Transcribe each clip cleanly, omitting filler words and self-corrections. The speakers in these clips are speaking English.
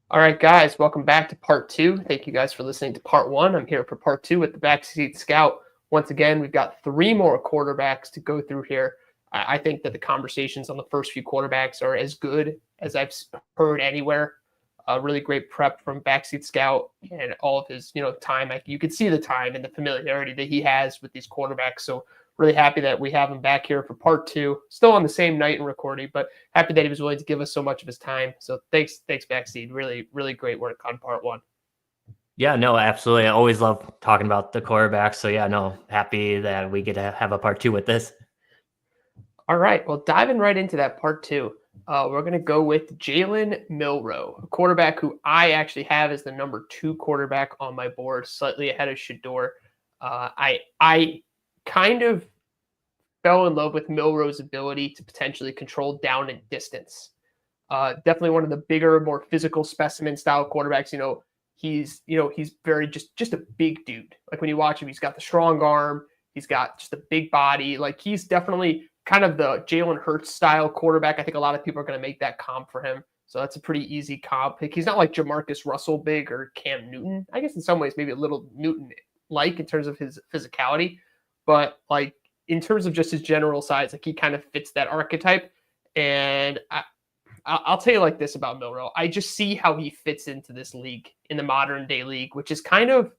All right, guys, welcome back to part two. Thank you guys for listening to part one. I'm here for part two with the Backseat Scout. Once again, we've got three more quarterbacks to go through here. I think that the conversations on the first few quarterbacks are as good as I've heard anywhere. Really great prep from Backseat Scout and all of his, time. You can see the time and the familiarity that he has with these quarterbacks. So really happy that we have him back here for part two. Still on the same night and recording, but happy that he was willing to give us so much of his time. So thanks, Backseat. Really, really great work on part one. Yeah, no, absolutely. I always love talking about the quarterbacks. So yeah, no, happy that we get to have a part two with this. All right. Well, diving right into that part two, we're going to go with Jalen Milroe, a quarterback who I actually have as the number 2 quarterback on my board, slightly ahead of Shedeur. I kind of fell in love with Milroe's ability to potentially control down and distance. Definitely one of the bigger, more physical specimen style quarterbacks. He's very just a big dude. Like when you watch him, he's got the strong arm. He's got just a big body. Like he's definitely kind of the Jalen Hurts style quarterback. I think a lot of people are going to make that comp for him. So that's a pretty easy comp pick. He's not like Jamarcus Russell big or Cam Newton. I guess in some ways maybe a little Newton-like in terms of his physicality. But like in terms of just his general size, like he kind of fits that archetype. And I'll tell you like this about Milroe. I just see how he fits into this league, in the modern day league, which is kind of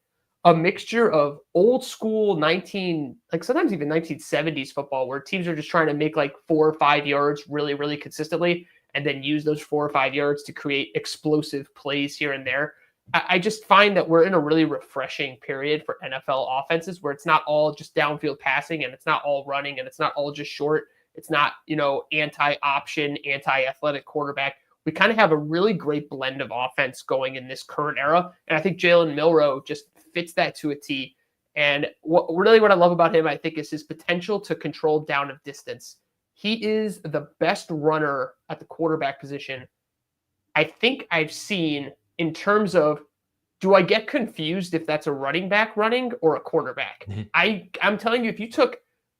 a mixture of old school sometimes even 1970s football, where teams are just trying to make like 4 or 5 yards really, really consistently, and then use those 4 or 5 yards to create explosive plays here and there. I just find that we're in a really refreshing period for NFL offenses where it's not all just downfield passing and it's not all running and it's not all just short. It's not, anti-option, anti-athletic quarterback. We kind of have a really great blend of offense going in this current era. And I think Jalen Milroe just fits that to a T. And what I love about him, I think, is his potential to control down of distance. He is the best runner at the quarterback position I think I've seen in terms of, do I get confused if that's a running back running or a quarterback? I'm telling you, if you took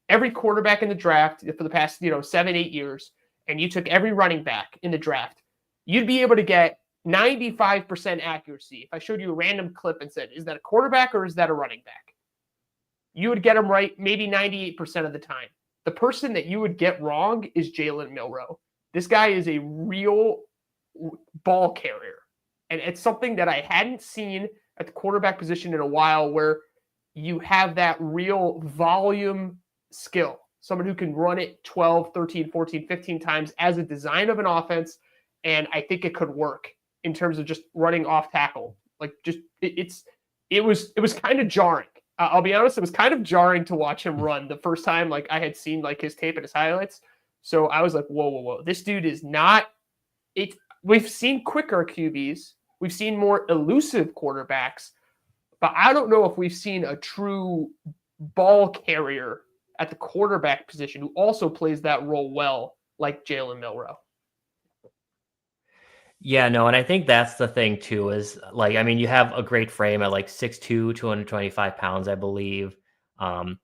every quarterback in the draft for the past, 7-8 years, and you took every running back in the draft, you'd be able to get 95% accuracy. If I showed you a random clip and said, is that a quarterback or is that a running back? You would get them right maybe 98% of the time. The person that you would get wrong is Jalen Milroe. This guy is a real ball carrier. And it's something that I hadn't seen at the quarterback position in a while, where you have that real volume skill. Someone who can run it 12, 13, 14, 15 times as a design of an offense. And I think it could work in terms of just running off tackle. Like it was kind of jarring. I'll be honest, it was kind of jarring to watch him run the first time. Like I had seen like his tape and his highlights. So I was like, whoa. This dude is not it. We've seen quicker QBs. We've seen more elusive quarterbacks, but I don't know if we've seen a true ball carrier at the quarterback position who also plays that role well, like Jalen Milroe. Yeah, no, and I think that's the thing too, is like, I mean, you have a great frame at like 6'2", 225 pounds, I believe. And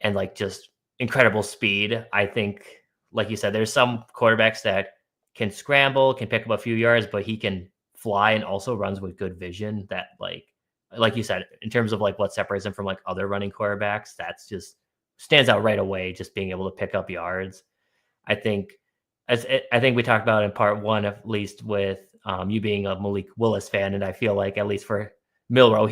like just incredible speed. I think, like you said, there's some quarterbacks that can scramble, can pick up a few yards, but he can fly and also runs with good vision that like you said, in terms of like what separates him from like other running quarterbacks, that's just stands out right away, just being able to pick up yards. I think we talked about in part one, at least with you being a Malik Willis fan, and I feel like at least for Milroe,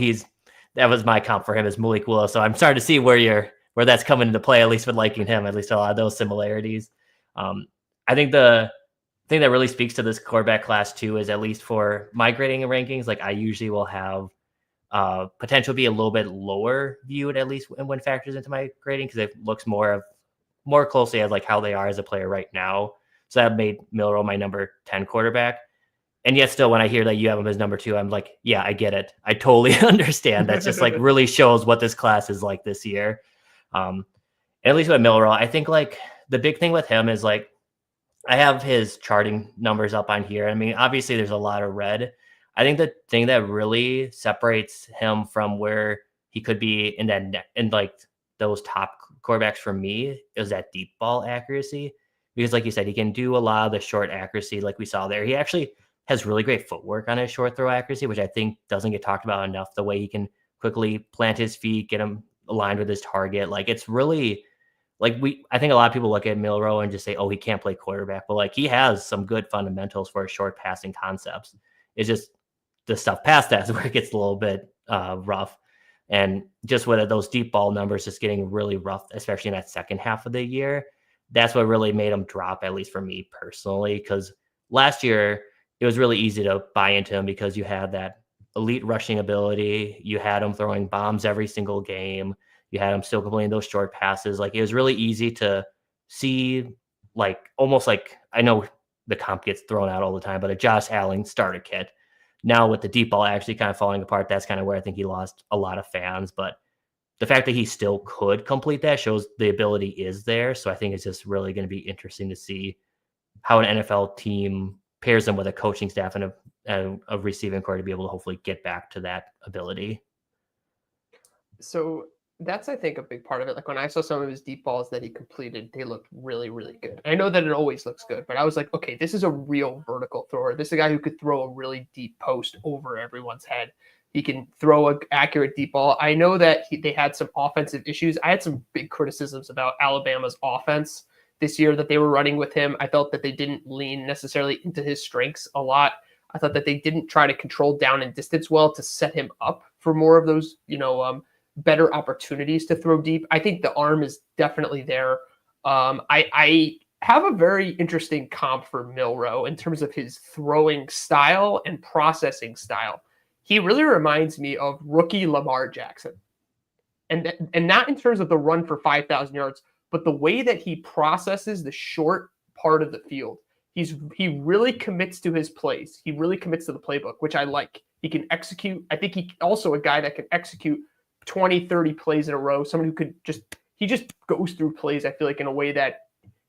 that was my comp for him as Malik Willis. So I'm starting to see where that's coming into play, at least with liking him, at least a lot of those similarities. I think the thing that really speaks to this quarterback class too is, at least for my grading and rankings, like I usually will have potential be a little bit lower viewed, at least when factors into my grading, because it looks more closely at like how they are as a player right now. So that made Milroe my number 10 quarterback. And yet still, when I hear that you have him as number 2, I'm like, yeah, I get it. I totally understand. That's just like really shows what this class is like this year. At least with Milroe, I think like the big thing with him is like, I have his charting numbers up on here. I mean, obviously there's a lot of red. I think the thing that really separates him from where he could be in like those top quarterbacks for me is that deep ball accuracy. Because like you said, he can do a lot of the short accuracy like we saw there. He actually has really great footwork on his short throw accuracy, which I think doesn't get talked about enough. The way he can quickly plant his feet, get him aligned with his target. Like, it's really like I think a lot of people look at Milroe and just say, oh, he can't play quarterback, but like he has some good fundamentals for short passing concepts. It's just the stuff past that is where it gets a little bit rough. And just with those deep ball numbers just getting really rough, especially in that second half of the year, that's what really made him drop, at least for me personally, because last year it was really easy to buy into him because you had that elite rushing ability. You had him throwing bombs every single game. You had him still completing those short passes. Like, it was really easy to see, like, almost like, I know the comp gets thrown out all the time, but a Josh Allen starter kit. Now with the deep ball actually kind of falling apart, that's kind of where I think he lost a lot of fans. But the fact that he still could complete that shows the ability is there. So I think it's just really going to be interesting to see how an NFL team pairs them with a coaching staff and a receiving core to be able to hopefully get back to that ability. So that's, I think, a big part of it. Like, when I saw some of his deep balls that he completed, they looked really, really good. I know that it always looks good, but I was like, okay, this is a real vertical thrower. This is a guy who could throw a really deep post over everyone's head. He can throw an accurate deep ball. I know that they had some offensive issues. I had some big criticisms about Alabama's offense this year that they were running with him. I felt that they didn't lean necessarily into his strengths a lot. I thought that they didn't try to control down and distance well to set him up for more of those, better opportunities to throw deep. I think the arm is definitely there. I have a very interesting comp for Milroe in terms of his throwing style and processing style. He really reminds me of rookie Lamar Jackson. And not in terms of the run for 5,000 yards, but the way that he processes the short part of the field. He really commits to his plays. He really commits to the playbook, which I like. He can execute. I think he also a guy that can execute 20, 30 plays in a row. Someone who could he just goes through plays, I feel like, in a way that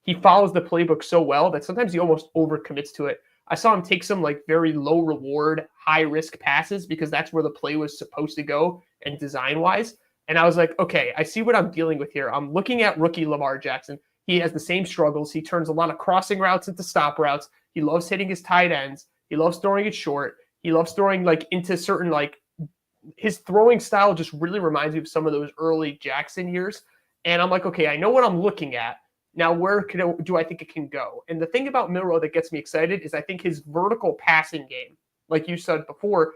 he follows the playbook so well that sometimes he almost overcommits to it. I saw him take some like very low reward, high risk passes because that's where the play was supposed to go and design wise. And I was like, okay, I see what I'm dealing with here. I'm looking at rookie Lamar Jackson. He has the same struggles. He turns a lot of crossing routes into stop routes. He loves hitting his tight ends. He loves throwing it short. He loves throwing like into certain his throwing style just really reminds me of some of those early Jackson years. And I'm like, okay, I know what I'm looking at. Now, where do I think it can go? And the thing about Milroe that gets me excited is I think his vertical passing game, like you said before,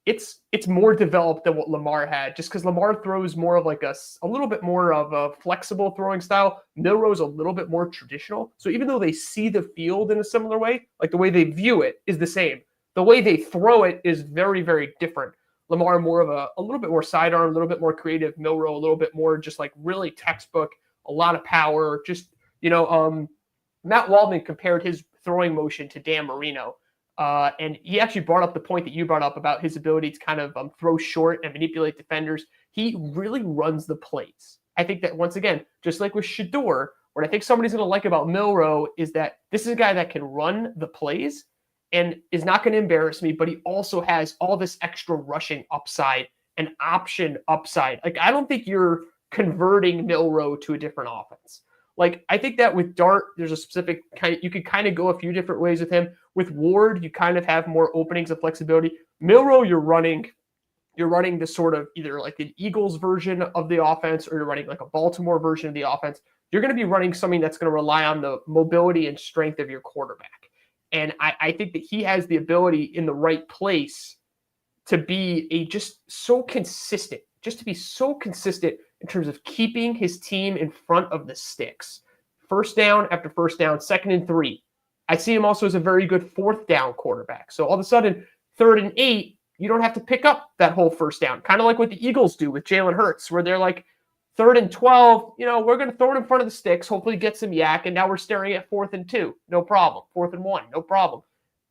it's more developed than what Lamar had, just because Lamar throws more of like a little bit more of a flexible throwing style. Milroe's a little bit more traditional. So even though they see the field in a similar way, like the way they view it is the same. The way they throw it is very, very different. Lamar more of a little bit more sidearm, a little bit more creative. Milroe a little bit more just like really textbook, a lot of power. Just, Matt Waldman compared his throwing motion to Dan Marino. And he actually brought up the point that you brought up about his ability to kind of throw short and manipulate defenders. He really runs the plays. I think that, once again, just like with Shedeur, what I think somebody's going to like about Milroe is that this is a guy that can run the plays and is not going to embarrass me, but he also has all this extra rushing upside and option upside. Like, I don't think you're converting Milroe to a different offense. Like, I think that with Dart, there's a specific you could kind of go a few different ways with him. With Ward, you kind of have more openings of flexibility. Milroe, you're running the sort of either like an Eagles version of the offense, or you're running like a Baltimore version of the offense. You're going to be running something that's going to rely on the mobility and strength of your quarterback. And I think that he has the ability in the right place to be just to be so consistent in terms of keeping his team in front of the sticks. First down after first down, 2nd and 3. I see him also as a very good 4th down quarterback. So all of a sudden, 3rd and 8, you don't have to pick up that whole first down. Kind of like what the Eagles do with Jalen Hurts, where they're like, 3rd and 12, we're going to throw it in front of the sticks, hopefully get some yak, and now we're staring at 4th and 2. No problem. 4th and 1, no problem.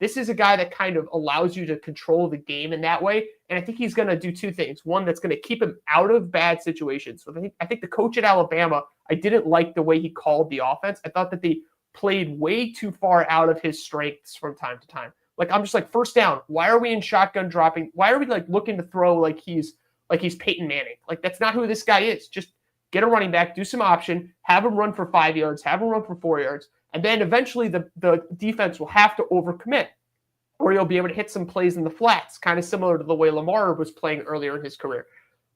This is a guy that kind of allows you to control the game in that way, and I think he's going to do two things. One, that's going to keep him out of bad situations. So I think the coach at Alabama, I didn't like the way he called the offense. I thought that they played way too far out of his strengths from time to time. Like, I'm just like, first down, why are we in shotgun dropping? Why are we like looking to throw like he's Peyton Manning? Like, that's not who this guy is. Just get a running back, do some option, have him run for 5 yards, have him run for 4 yards, and then eventually the defense will have to overcommit. or he'll be able to hit some plays in the flats, kind of similar to the way Lamar was playing earlier in his career.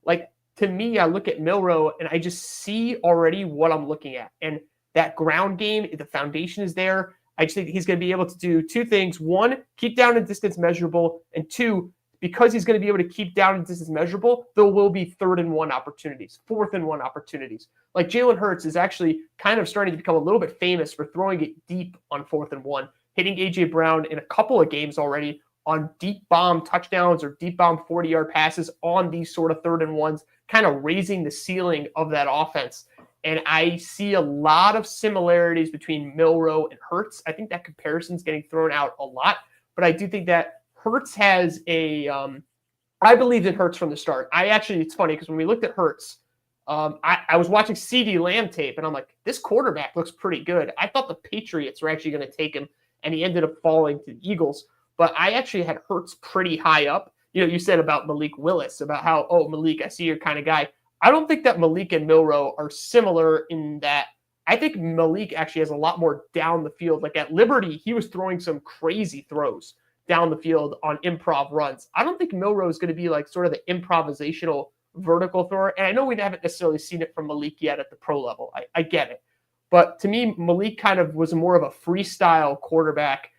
Like, to me, I look at Milroe and I just see already what I'm looking at. And that ground game, the foundation is there. I just think he's going to be able to do two things. One, keep down and distance measurable. And two, because he's going to be able to keep down and distance measurable, there will be 3rd and 1 opportunities, 4th and 1 opportunities. Like, Jalen Hurts is actually kind of starting to become a little bit famous for throwing it deep on 4th and 1, hitting A.J. Brown in a couple of games already on deep bomb touchdowns or deep bomb 40-yard passes on these sort of 3rd and 1s, kind of raising the ceiling of that offense. And I see a lot of similarities between Milroe and Hurts. I think that comparison's getting thrown out a lot, but I do think that Hurts has I believed in Hurts from the start. It's funny because when we looked at Hurts, I was watching CeeDee Lamb tape and I'm like, this quarterback looks pretty good. I thought the Patriots were actually going to take him and he ended up falling to the Eagles. But I actually had Hurts pretty high up. You said about Malik Willis, about how, oh, Malik, I see you're kind of guy. I don't think that Malik and Milroe are similar in that I think Malik actually has a lot more down the field. Like at Liberty, he was throwing some crazy throws down the field on improv runs. I don't think Milroe is going to be like sort of the improvisational vertical thrower. And I know we haven't necessarily seen it from Malik yet at the pro level. I get it. But to me, Malik kind of was more of a freestyle quarterback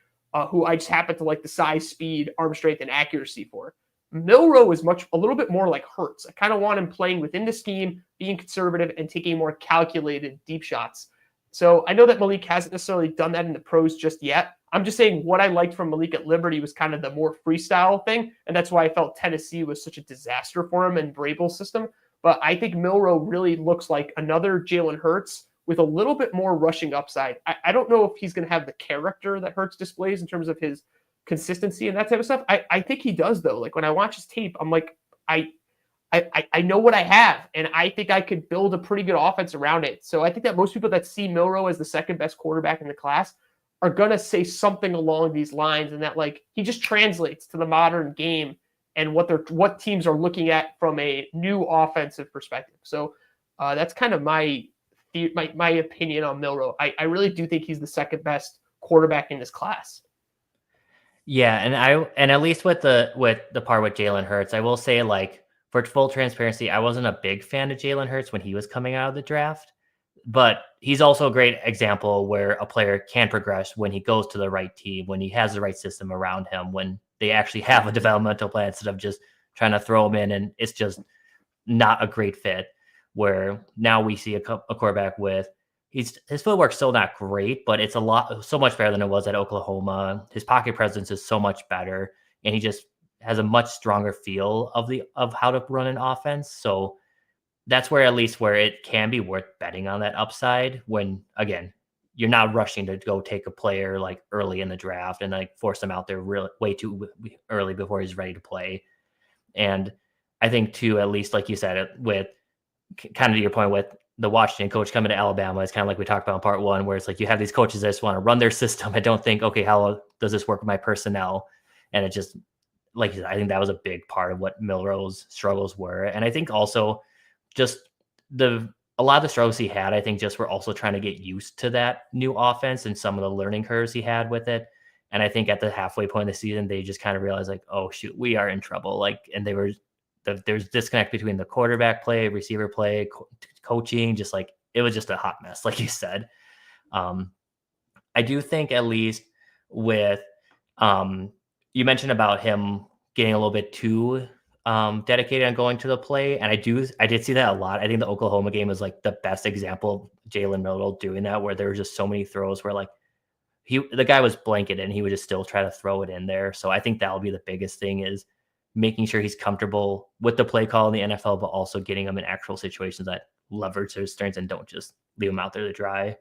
who I just happen to like the size, speed, arm strength, and accuracy for. Milroe is a little bit more like Hurts. I kind of want him playing within the scheme, being conservative, and taking more calculated deep shots. So I know that Malik hasn't necessarily done that in the pros just yet. I'm just saying what I liked from Malik at Liberty was kind of the more freestyle thing, and that's why I felt Tennessee was such a disaster for him in Vrabel's system. But I think Milroe really looks like another Jalen Hurts with a little bit more rushing upside. I don't know if he's going to have the character that Hurts displays in terms of his consistency and that type of stuff. I think he does, though. Like when I watch his tape, I'm like, I know what I have, and I think I could build a pretty good offense around it. So I think that most people that see Milroe as the second best quarterback in the class are going to say something along these lines, and that like he just translates to the modern game and what teams are looking at from a new offensive perspective. So that's kind of my opinion on Milroe. I really do think he's the second best quarterback in this class. Yeah, and at least with the part with Jalen Hurts, I will say, like, for full transparency, I wasn't a big fan of Jalen Hurts when he was coming out of the draft, but he's also a great example where a player can progress when he goes to the right team, when he has the right system around him, when they actually have a developmental plan instead of just trying to throw him in and it's just not a great fit. Where now we see a quarterback with his footwork's still not great, but it's so much better than it was at Oklahoma. His pocket presence is so much better, and he just has a much stronger feel of how to run an offense. So that's where it can be worth betting on that upside when, again, you're not rushing to go take a player like early in the draft and like force him out there way too early before he's ready to play. And I think too, at least like you said, with kind of to your point with the Washington coach coming to Alabama, it's kind of like we talked about in part one, where it's like you have these coaches that just want to run their system and don't think, okay, how does this work with my personnel? And it just, like you said, I think that was a big part of what Milroe's struggles were. And I think also just a lot of the struggles he had, I think just were also trying to get used to that new offense and some of the learning curves he had with it. And I think at the halfway point of the season, they just kind of realized like, oh shoot, we are in trouble. Like, and there's disconnect between the quarterback play, receiver play, coaching, just like it was just a hot mess, like you said. I do think at least with you mentioned about him getting a little bit too dedicated on going to the play, and I did see that a lot. I think the Oklahoma game is like the best example of Jalen Milroe doing that, where there were just so many throws where like the guy was blanketed and he would just still try to throw it in there. So I think that'll be the biggest thing, is making sure he's comfortable with the play call in the NFL, but also getting him in actual situations that leverage his strengths and don't just leave him out there to dry.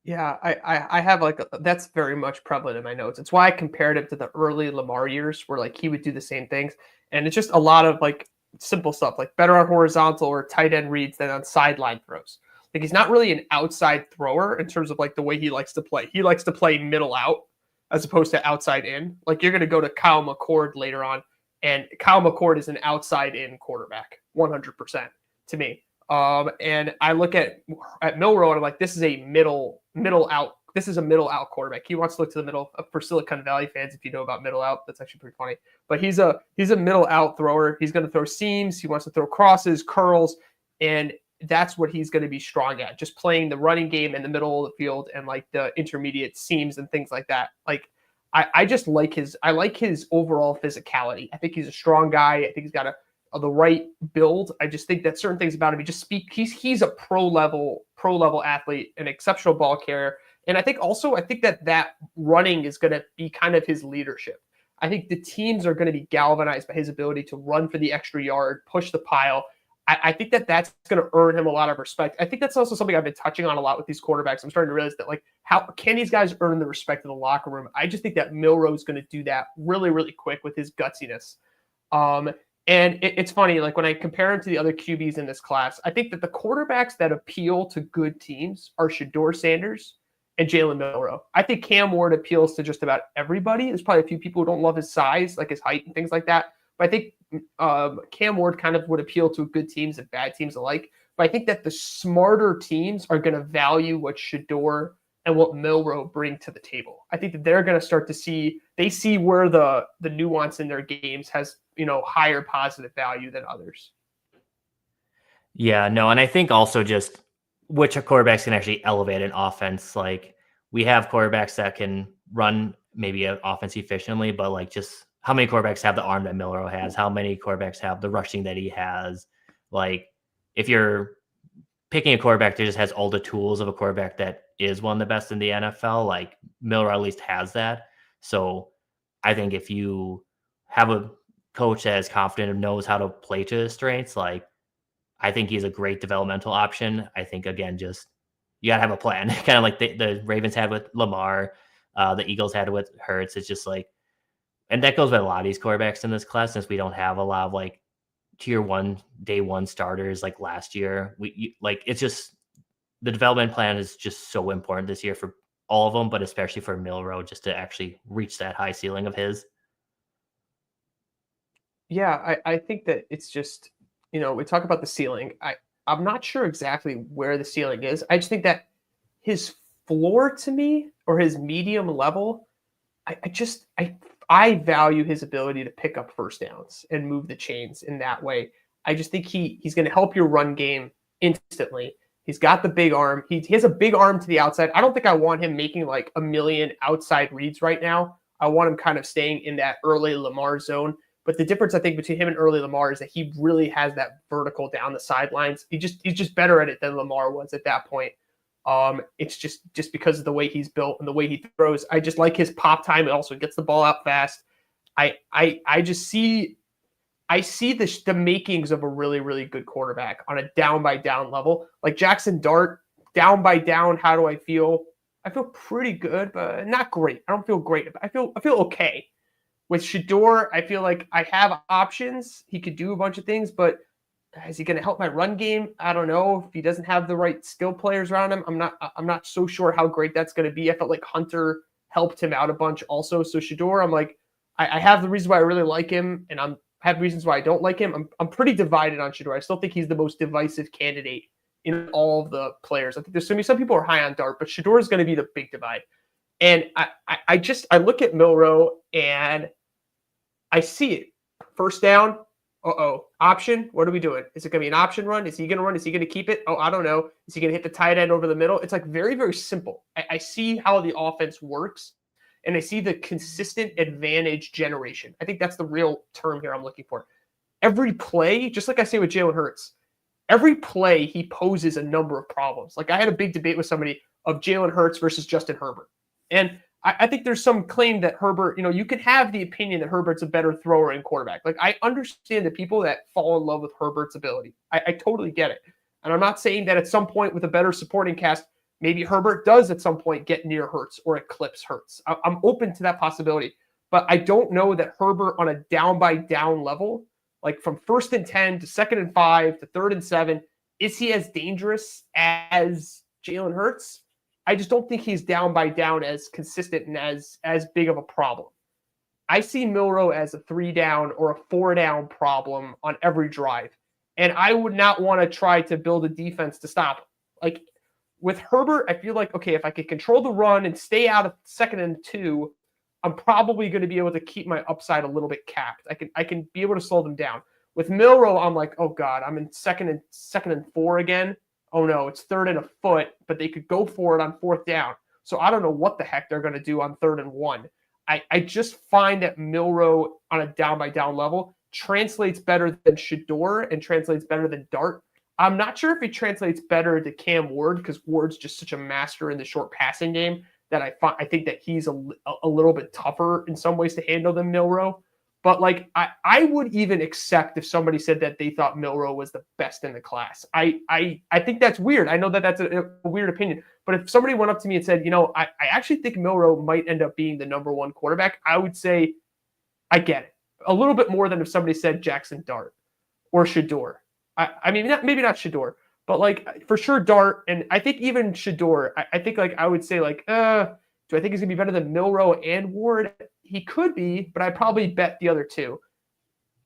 Yeah, I have that's very much prevalent in my notes. It's why I compared it to the early Lamar years where like he would do the same things. And it's just a lot of like simple stuff, like better on horizontal or tight end reads than on sideline throws. Like he's not really an outside thrower in terms of like the way he likes to play. He likes to play middle out as opposed to outside in. Like you're going to go to Kyle McCord later on, and Kyle McCord is an outside in quarterback, 100% to me. And I look at Milroe and I'm like, this is a middle out. this is a middle out quarterback. He wants to look to the middle. For Silicon Valley fans, if you know about middle out, that's actually pretty funny. But he's a middle out thrower. He's going to throw seams. He wants to throw crosses, curls, and that's what he's going to be strong at. Just playing the running game in the middle of the field and like the intermediate seams and things like that. Like I just like his overall physicality. I think he's a strong guy. I think he's got the right build. I just think that certain things about him, he's a pro level athlete, an exceptional ball carrier. And I think that running is going to be kind of his leadership. I think the teams are going to be galvanized by his ability to run for the extra yard, push the pile. I think that that's going to earn him a lot of respect. I think that's also something I've been touching on a lot with these quarterbacks. I'm starting to realize that, like, how can these guys earn the respect of the locker room? I just think that Milroe is going to do that really, really quick with his gutsiness. And it's funny, like when I compare him to the other QBs in this class, I think that the quarterbacks that appeal to good teams are Shedeur Sanders and Jalen Milroe. I think Cam Ward appeals to just about everybody. There's probably a few people who don't love his size, like his height and things like that. But I think Cam Ward kind of would appeal to good teams and bad teams alike. But I think that the smarter teams are going to value what Shedeur and what Milroe bring to the table. I think that they're going to start to see where the nuance in their games has, higher positive value than others. Yeah, no, and I think also just which quarterbacks can actually elevate an offense. Like we have quarterbacks that can run maybe an offense efficiently, but like just how many quarterbacks have the arm that Milroe has? How many quarterbacks have the rushing that he has? Like if you're picking a quarterback that just has all the tools of a quarterback that is one of the best in the NFL, like Milroe at least has that. So I think if you have a coach that is confident and knows how to play to his strengths, like I think he's a great developmental option. I think, again, just you got to have a plan, kind of like the Ravens had with Lamar, the Eagles had with Hurts. It's just like, and that goes with a lot of these quarterbacks in this class, since we don't have a lot of like tier one, day one starters like last year. It's just the development plan is just so important this year for all of them, but especially for Milroe, just to actually reach that high ceiling of his. Yeah, I think that it's just, we talk about the ceiling. I'm not sure exactly where the ceiling is. I just think that his floor to me, or his medium level, I value his ability to pick up first downs and move the chains in that way. I just think he's going to help your run game instantly. He's got the big arm. He has a big arm to the outside. I don't think I want him making like a million outside reads right now. I want him kind of staying in that early Lamar zone. But the difference, I think, between him and early Lamar is that he really has that vertical down the sidelines. He's just better at it than Lamar was at that point. It's just because of the way he's built and the way he throws. I just like his pop time. It also gets the ball out fast. I see the makings of a really, really good quarterback on a down by down level. Like Jackson Dart, down by down. How do I feel? I feel pretty good, but not great. I don't feel great. I feel okay. With Shedeur, I feel like I have options. He could do a bunch of things, but is he going to help my run game? I don't know. If he doesn't have the right skill players around him, I'm not so sure how great that's going to be. I felt like Hunter helped him out a bunch also. So Shedeur, I'm like, I have the reasons why I really like him, and I have reasons why I don't like him. I'm pretty divided on Shedeur. I still think he's the most divisive candidate in all of the players. I think there's some people are high on Dart, but Shedeur is going to be the big divide. And I look at Milroe and I see it. First down. Option. What are we doing? Is it going to be an option run? Is he going to run? Is he going to keep it? I don't know. Is he going to hit the tight end over the middle? It's like very, very simple. I see how the offense works, and I see the consistent advantage generation. I think that's the real term here I'm looking for. Every play, just like I say with Jalen Hurts, every play he poses a number of problems. Like I had a big debate with somebody of Jalen Hurts versus Justin Herbert. And I think there's some claim that Herbert, you can have the opinion that Herbert's a better thrower and quarterback. Like I understand the people that fall in love with Herbert's ability. I totally get it. And I'm not saying that at some point with a better supporting cast, maybe Herbert does at some point get near Hurts or eclipse Hurts. I'm open to that possibility. But I don't know that Herbert on a down by down level, like from 1st and 10 to 2nd and 5 to 3rd and 7, is he as dangerous as Jalen Hurts? I just don't think he's down by down as consistent and as big of a problem. I see Milroe as a 3-down or a 4-down problem on every drive. And I would not want to try to build a defense to stop him. Like With Herbert, I feel like, okay, if I could control the run and stay out of 2nd and 2, I'm probably going to be able to keep my upside a little bit capped. I can be able to slow them down. With Milroe, I'm like, oh God, I'm in second and 4 again. Oh no, it's 3rd and a foot, but they could go for it on 4th down. So I don't know what the heck they're going to do on 3rd and 1. I just find that Milroe on a down by down level translates better than Shedeur and translates better than Dart. I'm not sure if he translates better to Cam Ward, because Ward's just such a master in the short passing game that I think that he's a little bit tougher in some ways to handle than Milroe. But like I would even accept if somebody said that they thought Milroe was the best in the class. I think that's weird. I know that that's a weird opinion. But if somebody went up to me and said, I actually think Milroe might end up being the number 1 quarterback, I would say I get it. A little bit more than if somebody said Jackson Dart or Shedeur. I mean, maybe not Shedeur, but like for sure Dart. And I think even Shedeur, I think like I would say like, do I think he's going to be better than Milroe and Ward? He could be, but I'd probably bet the other two.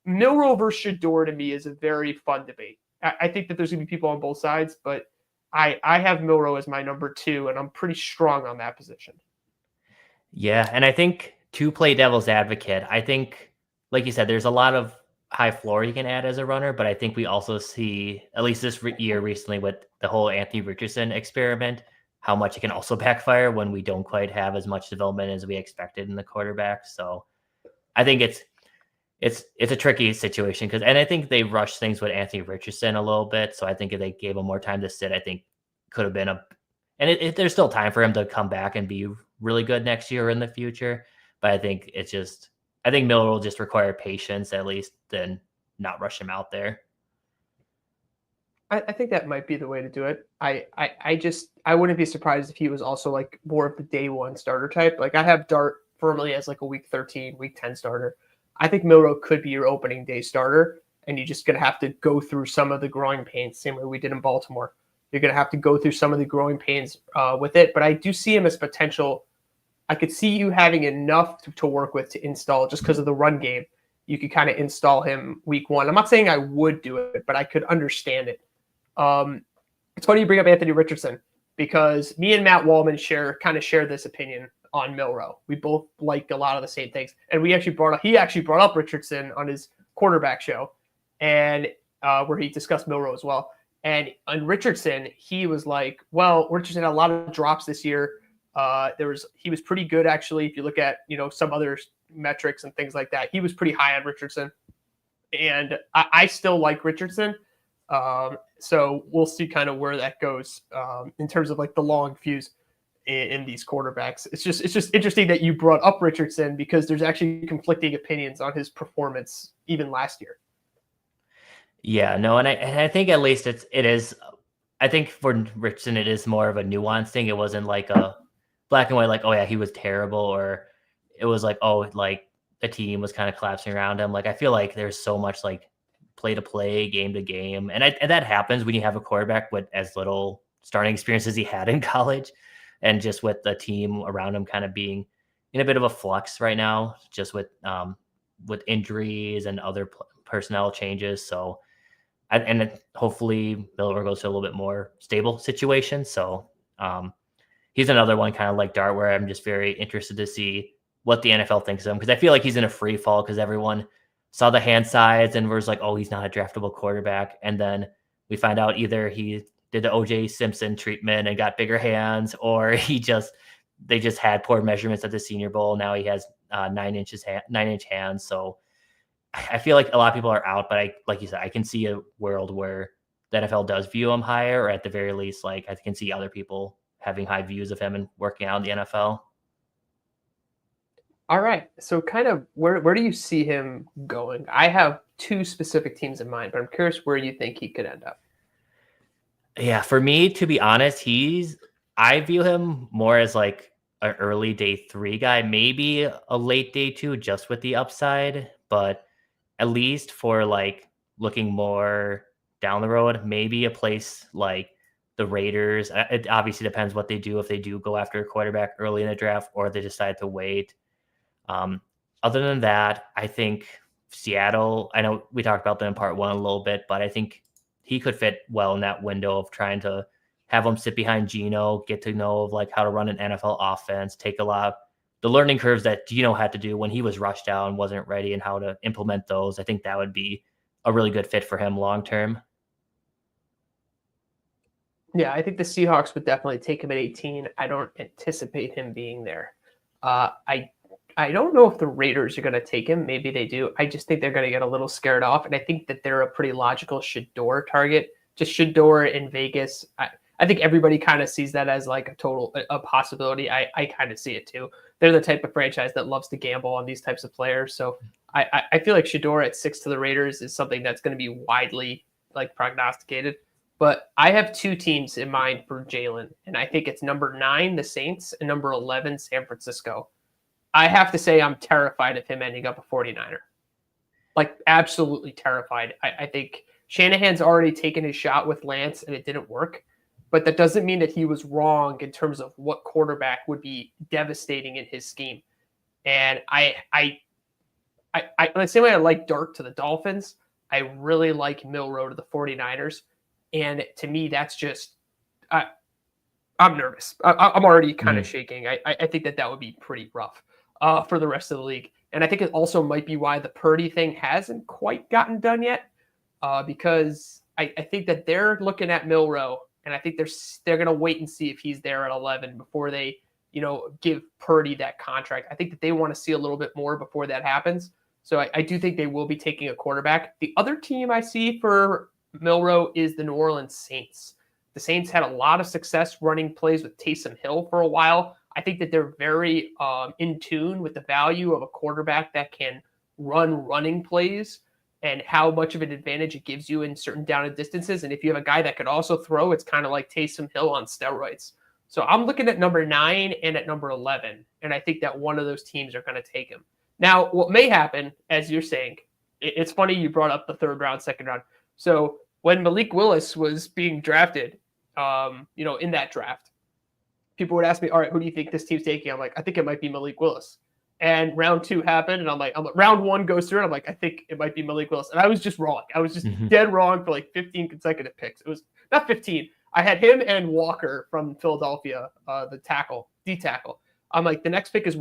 Milroe versus Shedeur to me is a very fun debate. I think that there's going to be people on both sides, but I have Milroe as my number 2, and I'm pretty strong on that position. Yeah, and I think to play devil's advocate, I think, like you said, there's a lot of high floor you can add as a runner, but I think we also see, at least this year recently with the whole Anthony Richardson experiment, how much it can also backfire when we don't quite have as much development as we expected in the quarterback. So I think it's a tricky situation and I think they rushed things with Anthony Richardson a little bit. So I think if they gave him more time to sit, I think could have been there's still time for him to come back and be really good next year or in the future. But I think I think Miller will just require patience at least, than not rush him out there. I think that might be the way to do it. I wouldn't be surprised if he was also like more of the day 1 starter type. Like I have Dart firmly as like a week 13, week 10 starter. I think Milroe could be your opening day starter, and you're just going to have to go through some of the growing pains, same way we did in Baltimore. You're going to have to go through some of the growing pains with it, but I do see him as potential. I could see you having enough to work with to install just because of the run game. You could kind of install him week 1. I'm not saying I would do it, but I could understand it. It's funny you bring up Anthony Richardson, because me and Matt Wallman share this opinion on Milroe. We both like a lot of the same things, and he actually brought up Richardson on his quarterback show, and where he discussed Milroe as well. And on Richardson, he was like, "Well, Richardson had a lot of drops this year. He was pretty good actually. If you look at some other metrics and things like that, he was pretty high on Richardson, and I still like Richardson." So we'll see kind of where that goes in terms of like the long fuse in these quarterbacks. It's just interesting that you brought up Richardson, because there's actually conflicting opinions on his performance even last year. Yeah, no, and I think at least it is. I think for Richardson, it is more of a nuanced thing. It wasn't like a black and white, like, oh yeah, he was terrible, or it was like, oh, like the team was kind of collapsing around him. Like I feel like there's so much like play to play, game to game, and that happens when you have a quarterback with as little starting experience as he had in college, and just with the team around him kind of being in a bit of a flux right now, just with injuries and other personnel changes. So, and hopefully Miller goes to a little bit more stable situation. So he's another one kind of like Dart, where I'm just very interested to see what the NFL thinks of him, because I feel like he's in a free fall, because everyone saw the hand size and was like, oh, he's not a draftable quarterback. And then we find out either he did the OJ Simpson treatment and got bigger hands, or they just had poor measurements at the Senior Bowl. Now he has 9-inch hands. So I feel like a lot of people are out, but like you said, I can see a world where the NFL does view him higher, or at the very least, like I can see other people having high views of him and working out in the NFL. All right. So kind of where do you see him going? I have 2 specific teams in mind, but I'm curious where you think he could end up. Yeah, for me, to be honest, I view him more as like an early day 3 guy, maybe a late day 2, just with the upside, but at least for like looking more down the road, maybe a place like the Raiders. It obviously depends what they do, if they do go after a quarterback early in the draft or they decide to wait. Other than that, I think Seattle, I know we talked about them in part 1 a little bit, but I think he could fit well in that window of trying to have him sit behind Geno, get to know like how to run an NFL offense, take a lot of the learning curves that Geno had to do when he was rushed out and wasn't ready and how to implement those. I think that would be a really good fit for him long term. Yeah, I think the Seahawks would definitely take him at 18. I don't anticipate him being there. I don't know if the Raiders are going to take him. Maybe they do. I just think they're going to get a little scared off, and I think that they're a pretty logical Shador target. Just Shador in Vegas. I think everybody kind of sees that as like a possibility. I kind of see it too. They're the type of franchise that loves to gamble on these types of players. So I feel like Shador at 6 to the Raiders is something that's going to be widely like prognosticated. But I have two teams in mind for Jalen, and I think it's number 9, the Saints, and number 11, San Francisco. I have to say I'm terrified of him ending up a 49er. Like, absolutely terrified. I think Shanahan's already taken his shot with Lance, and it didn't work. But that doesn't mean that he was wrong in terms of what quarterback would be devastating in his scheme. And the same way I like Dart to the Dolphins, I really like Milroe to the 49ers. And to me, that's just I'm nervous. I'm already kind of shaking. I think that would be pretty rough for the rest of the league. And I think it also might be why the Purdy thing hasn't quite gotten done yet, because I think that they're looking at Milroe, and I think they're going to wait and see if he's there at 11 before they give Purdy that contract. I think that they want to see a little bit more before that happens. So I do think they will be taking a quarterback. The other team I see for Milroe is the New Orleans Saints. The Saints had a lot of success running plays with Taysom Hill for a while. I think that they're very in tune with the value of a quarterback that can run running plays and how much of an advantage it gives you in certain down and distances. And if you have a guy that could also throw, it's kind of like Taysom Hill on steroids. So I'm looking at number 9 and at number 11, and I think that one of those teams are going to take him. Now, what may happen, as you're saying, it's funny you brought up the 3rd round, 2nd round. So when Malik Willis was being drafted, in that draft, people would ask me, all right, who do you think this team's taking? I'm like, I think it might be Malik Willis. And round 2 happened, and I'm like, round 1 goes through, and I'm like, I think it might be Malik Willis. And I was just wrong. I was just dead wrong for like 15 consecutive picks. It was not 15. I had him and Walker from Philadelphia, the D-tackle. I'm like, the next pick is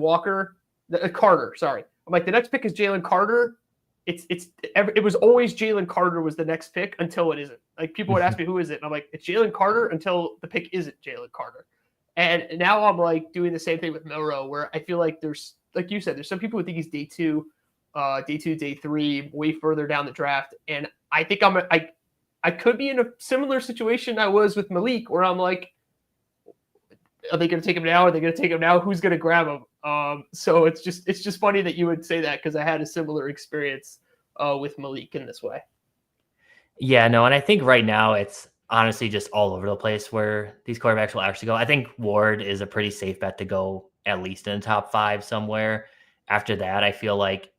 Carter, sorry. I'm like, the next pick is Jalen Carter. It was always Jalen Carter was the next pick until it isn't. Like, people would ask me, who is it? And I'm like, it's Jalen Carter until the pick isn't Jalen Carter. And now I'm like doing the same thing with Milroe, where I feel like there's, like you said, there's some people who think he's day 2, day 3, way further down the draft. And I think I could be in a similar situation I was with Malik, where I'm like, are they going to take him now? Are they going to take him now? Who's going to grab him? So it's just funny that you would say that, because I had a similar experience with Malik in this way. Yeah, no, and I think right now it's honestly just all over the place where these quarterbacks will actually go. I think Ward is a pretty safe bet to go at least in the top 5 somewhere. After that, I feel like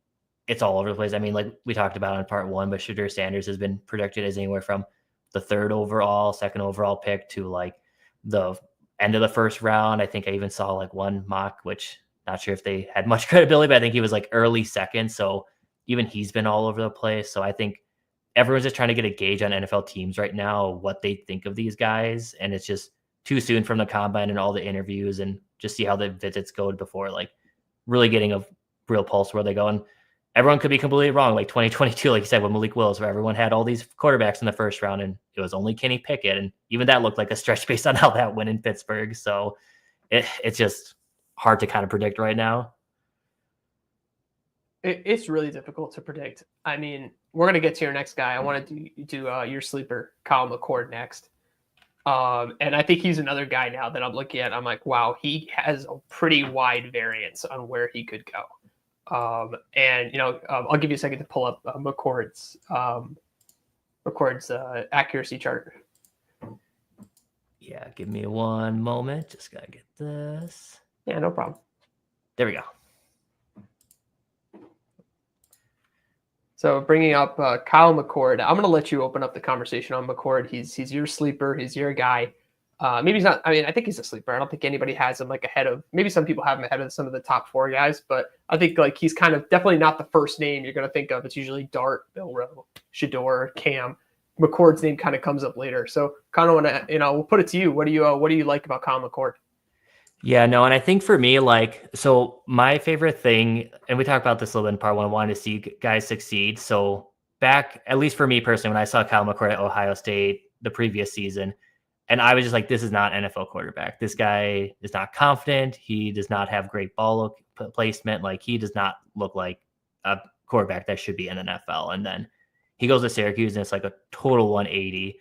it's all over the place. I mean, like we talked about in part 1, but Shedeur Sanders has been projected as anywhere from the 3rd overall, 2nd overall pick to like the end of the 1st round. I think I even saw like one mock, which not sure if they had much credibility, but I think he was like early 2nd. So even he's been all over the place. So I think everyone's just trying to get a gauge on NFL teams right now, what they think of these guys. And it's just too soon from the combine and all the interviews, and just see how the visits go before like really getting a real pulse where they go. And everyone could be completely wrong. Like 2022, like you said, with Malik Willis, where everyone had all these quarterbacks in the 1st round and it was only Kenny Pickett. And even that looked like a stretch based on how that went in Pittsburgh. So it's just hard to kind of predict right now. It's really difficult to predict. I mean, we're going to get to your next guy. I want to do your sleeper, Kyle McCord, next. And I think he's another guy now that I'm looking at. I'm like, wow, he has a pretty wide variance on where he could go. I'll give you a second to pull up McCord's accuracy chart. Yeah, give me one moment. Just got to get this. Yeah, no problem. There we go. So bringing up Kyle McCord, I'm going to let you open up the conversation on McCord. He's your sleeper. He's your guy. Maybe he's not. I mean, I think he's a sleeper. I don't think anybody has him like ahead of. Maybe some people have him ahead of some of the top 4 guys, but I think like he's kind of definitely not the first name you're going to think of. It's usually Dart, Milroe, Shedeur, Cam. McCord's name kind of comes up later. So kind of want to, we'll put it to you. What do you like about Kyle McCord? Yeah, no, and I think for me, so my favorite thing, and we talked about this a little bit in part one, I wanted to see guys succeed. So back, at least for me personally, when I saw Kyle McCord at Ohio State the previous season, and I was just like, this is not NFL quarterback. This guy is not confident. He does not have great ball placement. Like, he does not look like a quarterback that should be in an NFL. And then he goes to Syracuse, and it's like a total 180.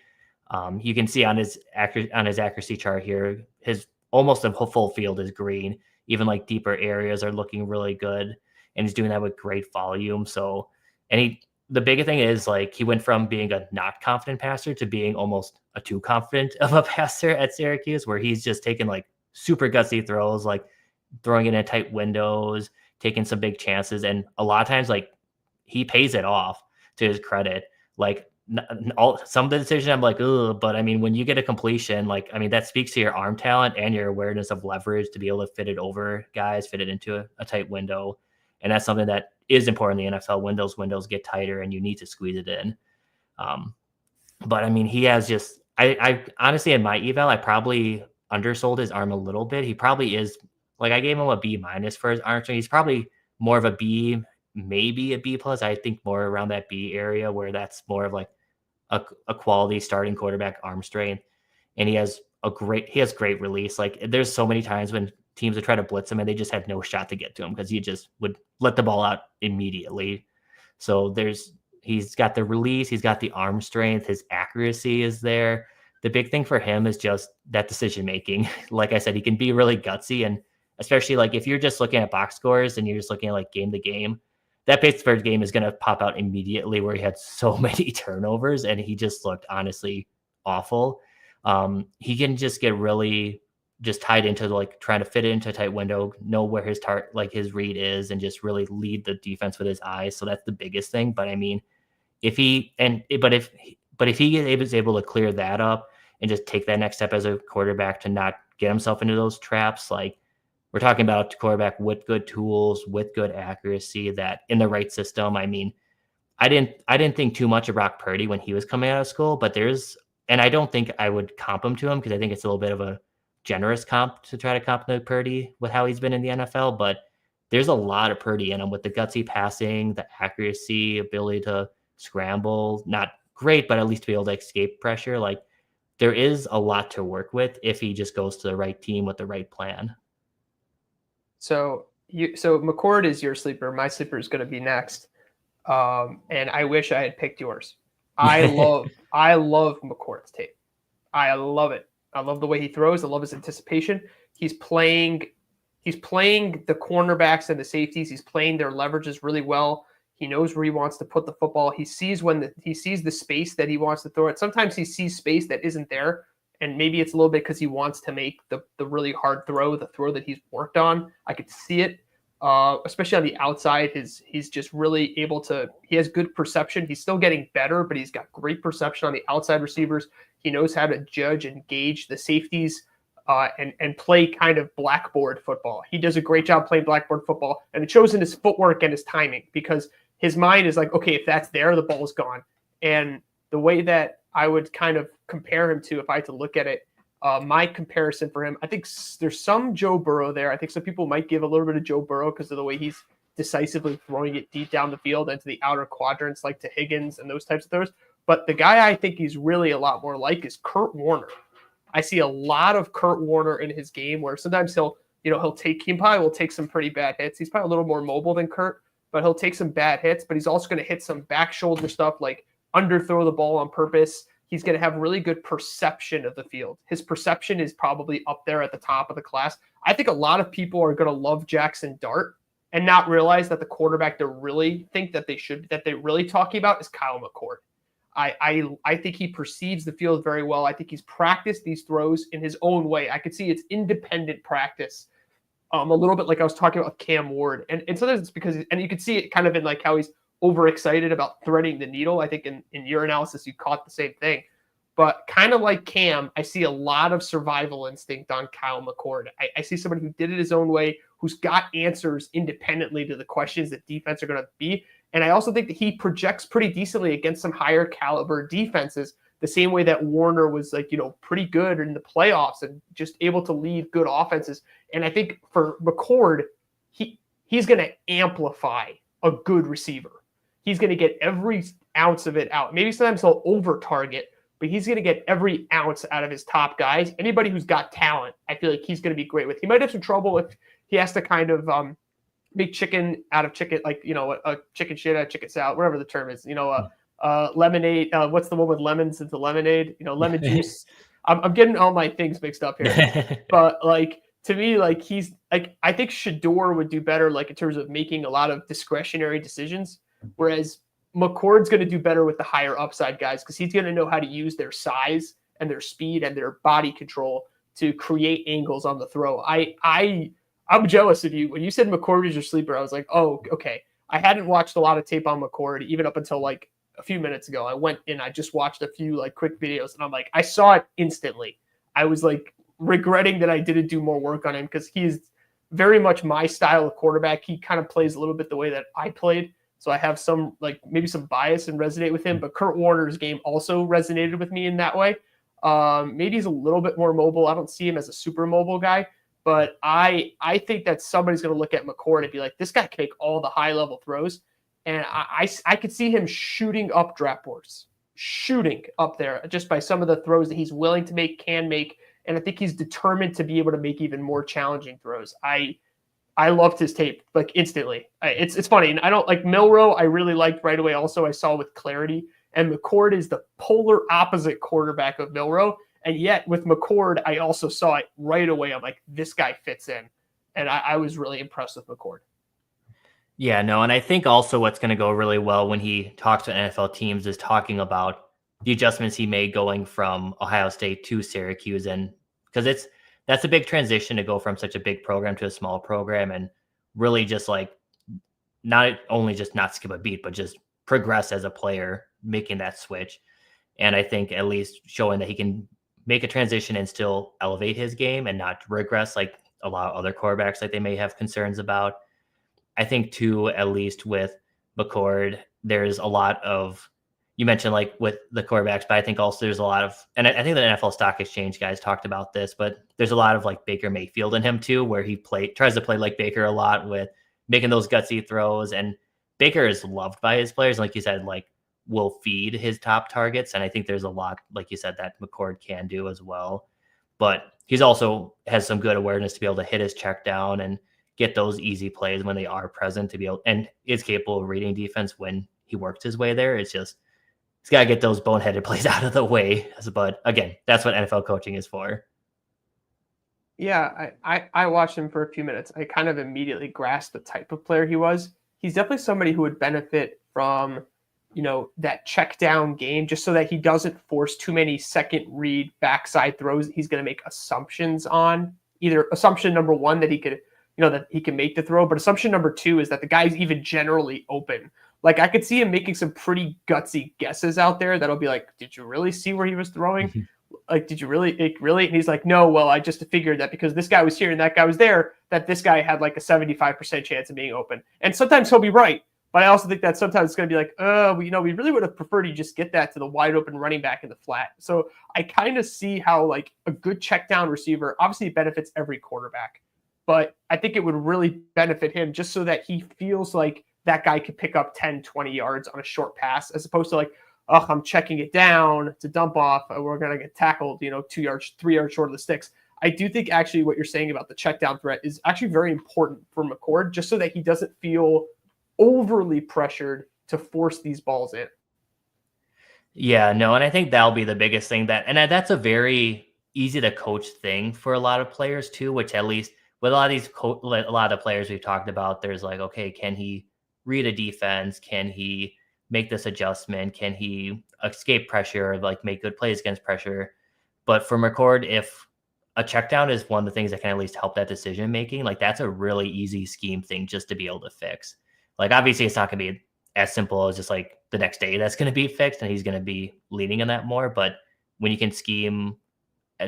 You can see on his accuracy chart here, his almost a full field is green. Even like deeper areas are looking really good, and he's doing that with great volume. So, and the big thing is, like, he went from being a not confident passer to being almost a too confident of a passer at Syracuse, where he's just taking like super gutsy throws, like throwing it in tight windows, taking some big chances. And a lot of times, like, he pays it off, to his credit. Like, some of the decision I'm like, ugh, but I mean, when you get a completion, like, I mean, that speaks to your arm talent and your awareness of leverage to be able to fit it over guys, fit it into a tight window. And that's something that is important in the NFL. When those windows get tighter and you need to squeeze it in. But I mean, he has just, I honestly, in my eval, I probably undersold his arm a little bit. He probably is, like, I gave him a B- for his arm strength. He's probably more of a B, maybe a B+. I think more around that B area, where that's more of like a quality starting quarterback arm strength. And he has great release. Like, there's so many times when teams would try to blitz him and they just had no shot to get to him, because he just would let the ball out immediately. So he's got the release, he's got the arm strength, his accuracy is there. The big thing for him is just that decision making. Like I said, he can be really gutsy, and especially like if you're just looking at box scores and you're just looking at like game to game, that Pittsburgh game is going to pop out immediately, where he had so many turnovers and he just looked honestly awful. He can just get really just tied into like trying to fit it into a tight window, know where his his read is, and just really lead the defense with his eyes. So that's the biggest thing. But I mean, if he is able to clear that up and just take that next step as a quarterback to not get himself into those traps, like, we're talking about a quarterback with good tools, with good accuracy, that in the right system. I mean, I didn't think too much of Brock Purdy when he was coming out of school, but and I don't think I would comp him to him, because I think it's a little bit of a generous comp to try to comp to Purdy with how he's been in the NFL. But there's a lot of Purdy in him, with the gutsy passing, the accuracy, ability to scramble. Not great, but at least to be able to escape pressure. Like, there is a lot to work with if he just goes to the right team with the right plan. So McCord is your sleeper. My sleeper is going to be next. And I wish I had picked yours. I love McCord's tape. I love it. I love the way he throws. I love his anticipation. He's playing the cornerbacks and the safeties. He's playing their leverages really well. He knows where he wants to put the football. He sees he sees the space that he wants to throw it. Sometimes he sees space that isn't there, and maybe it's a little bit because he wants to make the really hard throw, the throw that he's worked on. I could see it, especially on the outside. He's just really able to. He has good perception. He's still getting better, but he's got great perception on the outside receivers. He knows how to judge and gauge the safeties, and play kind of blackboard football. He does a great job playing blackboard football, and it shows in his footwork and his timing, because his mind is like, okay, if that's there, the ball's gone. And the way that I would kind of compare him to, if I had to look at it, my comparison for him, I think there's some Joe Burrow there. I think some people might give a little bit of Joe Burrow because of the way he's decisively throwing it deep down the field into the outer quadrants, like to Higgins and those types of throws. But the guy I think he's really a lot more like is Kurt Warner. I see a lot of Kurt Warner in his game, where sometimes he probably will take some pretty bad hits. He's probably a little more mobile than Kurt, but he'll take some bad hits, but he's also going to hit some back shoulder stuff, like underthrow the ball on purpose. He's going to have really good perception of the field. His perception is probably up there at the top of the class. I think a lot of people are going to love Jackson Dart and not realize that the quarterback they really think that they're really talking about is Kyle McCord. I think he perceives the field very well. I think he's practiced these throws in his own way. I could see it's independent practice. A little bit like I was talking about Cam Ward. And sometimes it's because, and you can see it kind of in like how he's overexcited about threading the needle. I think in your analysis, you caught the same thing. But kind of like Cam, I see a lot of survival instinct on Kyle McCord. I see somebody who did it his own way, who's got answers independently to the questions that defense are going to be. And I also think that he projects pretty decently against some higher caliber defenses, the same way that Warner was like, pretty good in the playoffs and just able to lead good offenses. And I think for McCord, he's going to amplify a good receiver. He's going to get every ounce of it out. Maybe sometimes he'll over target, but he's going to get every ounce out of his top guys. Anybody who's got talent, I feel like he's going to be great with. He might have some trouble if he has to kind of make chicken out of chicken, like, a chicken shit out of chicken salad, whatever the term is, lemonade. What's the one with lemons into lemonade? Lemon juice. I'm getting all my things mixed up here, but like, to me, like, he's like, I think Shador would do better, like in terms of making a lot of discretionary decisions, whereas McCord's going to do better with the higher upside guys because he's going to know how to use their size and their speed and their body control to create angles on the throw. I'm jealous of you. When you said McCord was your sleeper, I was like, oh, okay. I hadn't watched a lot of tape on McCord even up until like a few minutes ago. I went and I just watched a few like quick videos and I'm like, I saw it instantly. I was like regretting that I didn't do more work on him because he's very much my style of quarterback. He kind of plays a little bit the way that I played. So I have some, like, maybe some bias and resonate with him, but Kurt Warner's game also resonated with me in that way. Maybe he's a little bit more mobile. I don't see him as a super mobile guy, but I think that somebody's going to look at McCord and be like, this guy can make all the high level throws. And I could see him shooting up draft boards, shooting up there just by some of the throws that he's willing to make, can make. And I think he's determined to be able to make even more challenging throws. I loved his tape, like, instantly. It's funny. And I don't like Milroe. I really liked right away. Also, I saw with clarity. And McCord is the polar opposite quarterback of Milroe. And yet with McCord, I also saw it right away. I'm like, this guy fits in. And I was really impressed with McCord. Yeah, no. And I think also what's going to go really well when he talks to NFL teams is talking about the adjustments he made going from Ohio State to Syracuse. And because that's a big transition to go from such a big program to a small program and really just like not only just not skip a beat, but just progress as a player, making that switch. And I think at least showing that he can make a transition and still elevate his game and not regress like a lot of other quarterbacks that they may have concerns about. I think too, at least with McCord, there's a lot of, you mentioned like with the quarterbacks, but I think also there's a lot of, and I think the NFL Stock Exchange guys talked about this, but there's a lot of like Baker Mayfield in him too, where he tries to play like Baker a lot with making those gutsy throws. And Baker is loved by his players. Like you said, like will feed his top targets. And I think there's a lot, like you said, that McCord can do as well. But he's also has some good awareness to be able to hit his check down and get those easy plays when they are present to be able, and is capable of reading defense when he works his way there. It's just, he's got to get those boneheaded plays out of the way. But again, that's what NFL coaching is for. Yeah, I watched him for a few minutes. I kind of immediately grasped the type of player he was. He's definitely somebody who would benefit from, that check down game, just so that he doesn't force too many second read backside throws that he's going to make assumptions on. Either assumption number one that he could, that he can make the throw, but assumption number two is that the guy's even generally open. Like, I could see him making some pretty gutsy guesses out there that'll be like, did you really see where he was throwing? Like, did you really? And he's like, no, well, I just figured that because this guy was here and that guy was there, that this guy had like a 75% chance of being open. And sometimes he'll be right. But I also think that sometimes it's going to be like, we really would have preferred you just get that to the wide open running back in the flat. So I kind of see how like a good check down receiver obviously benefits every quarterback. But I think it would really benefit him just so that he feels like that guy could pick up 10, 20 yards on a short pass, as opposed to like, oh, I'm checking it down to dump off. We're going to get tackled, 2 yards, 3 yards short of the sticks. I do think actually what you're saying about the check down threat is actually very important for McCord, just so that he doesn't feel overly pressured to force these balls in. Yeah, no. And I think that'll be the biggest thing and that's a very easy to coach thing for a lot of players too, which at least with a lot of the players we've talked about, there's like, okay, can he read a defense? Can he make this adjustment? Can he escape pressure, like make good plays against pressure? But for McCord, if a check down is one of the things that can at least help that decision making, like that's a really easy scheme thing just to be able to fix. Like obviously it's not going to be as simple as just like the next day that's going to be fixed and he's going to be leaning on that more. But when you can scheme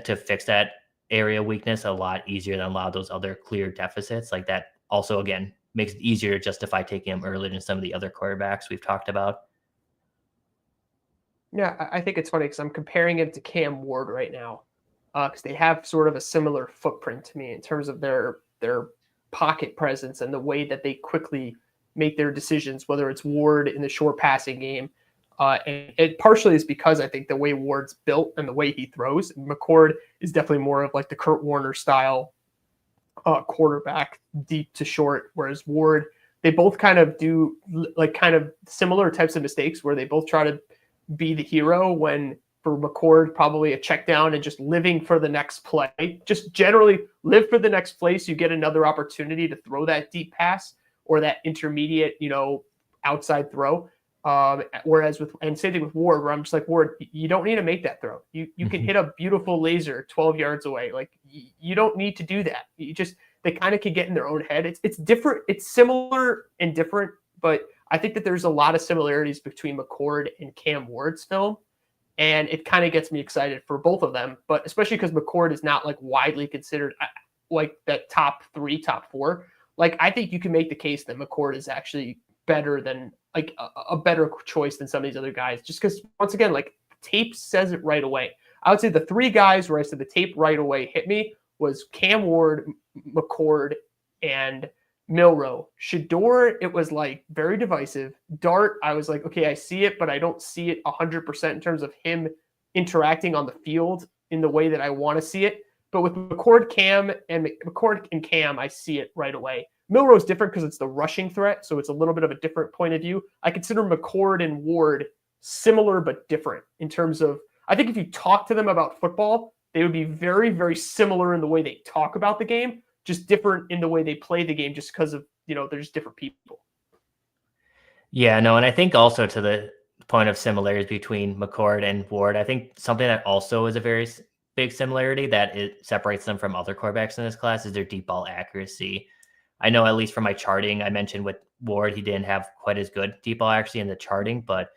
to fix that area weakness a lot easier than a lot of those other clear deficits, like that also, again, makes it easier to justify taking him earlier than some of the other quarterbacks we've talked about. Yeah, I think it's funny because I'm comparing it to Cam Ward right now, because they have sort of a similar footprint to me in terms of their pocket presence and the way that they quickly make their decisions, whether it's Ward in the short passing game. And it partially is because I think the way Ward's built and the way he throws. McCord is definitely more of like the Kurt Warner style quarterback, deep to short, whereas Ward, they both kind of do like kind of similar types of mistakes where they both try to be the hero, when for McCord, probably a check down and just living for the next play. Just generally live for the next play so you get another opportunity to throw that deep pass or that intermediate, outside throw. Whereas and same thing with Ward, where I'm just like, Ward, you don't need to make that throw. You can hit a beautiful laser 12 yards away. Like, you don't need to do that. They kind of can get in their own head. It's different. It's similar and different, but I think that there's a lot of similarities between McCord and Cam Ward's film. And it kind of gets me excited for both of them, but especially because McCord is not like widely considered like that top 3, top 4. Like, I think you can make the case that McCord is actually better than like a better choice than some of these other guys, just because once again, like, tape says it right away. I would say the 3 guys where I said the tape right away hit me was Cam Ward, McCord, and Milroe. Shador, it was like very divisive. Dart, I was like, okay, I see it, but I don't see it 100% in terms of him interacting on the field in the way that I want to see it. But with McCord and Cam, I see it right away. Milroe is different because it's the rushing threat, so it's a little bit of a different point of view. I consider McCord and Ward similar but different in terms of, I think if you talk to them about football, they would be very, very similar in the way they talk about the game, just different in the way they play the game, just because of, they're just different people. Yeah, no, and I think also to the point of similarities between McCord and Ward, I think something that also is a very big similarity that it separates them from other quarterbacks in this class is their deep ball accuracy. I know, at least for my charting, I mentioned with Ward, he didn't have quite as good deep ball accuracy in the charting, but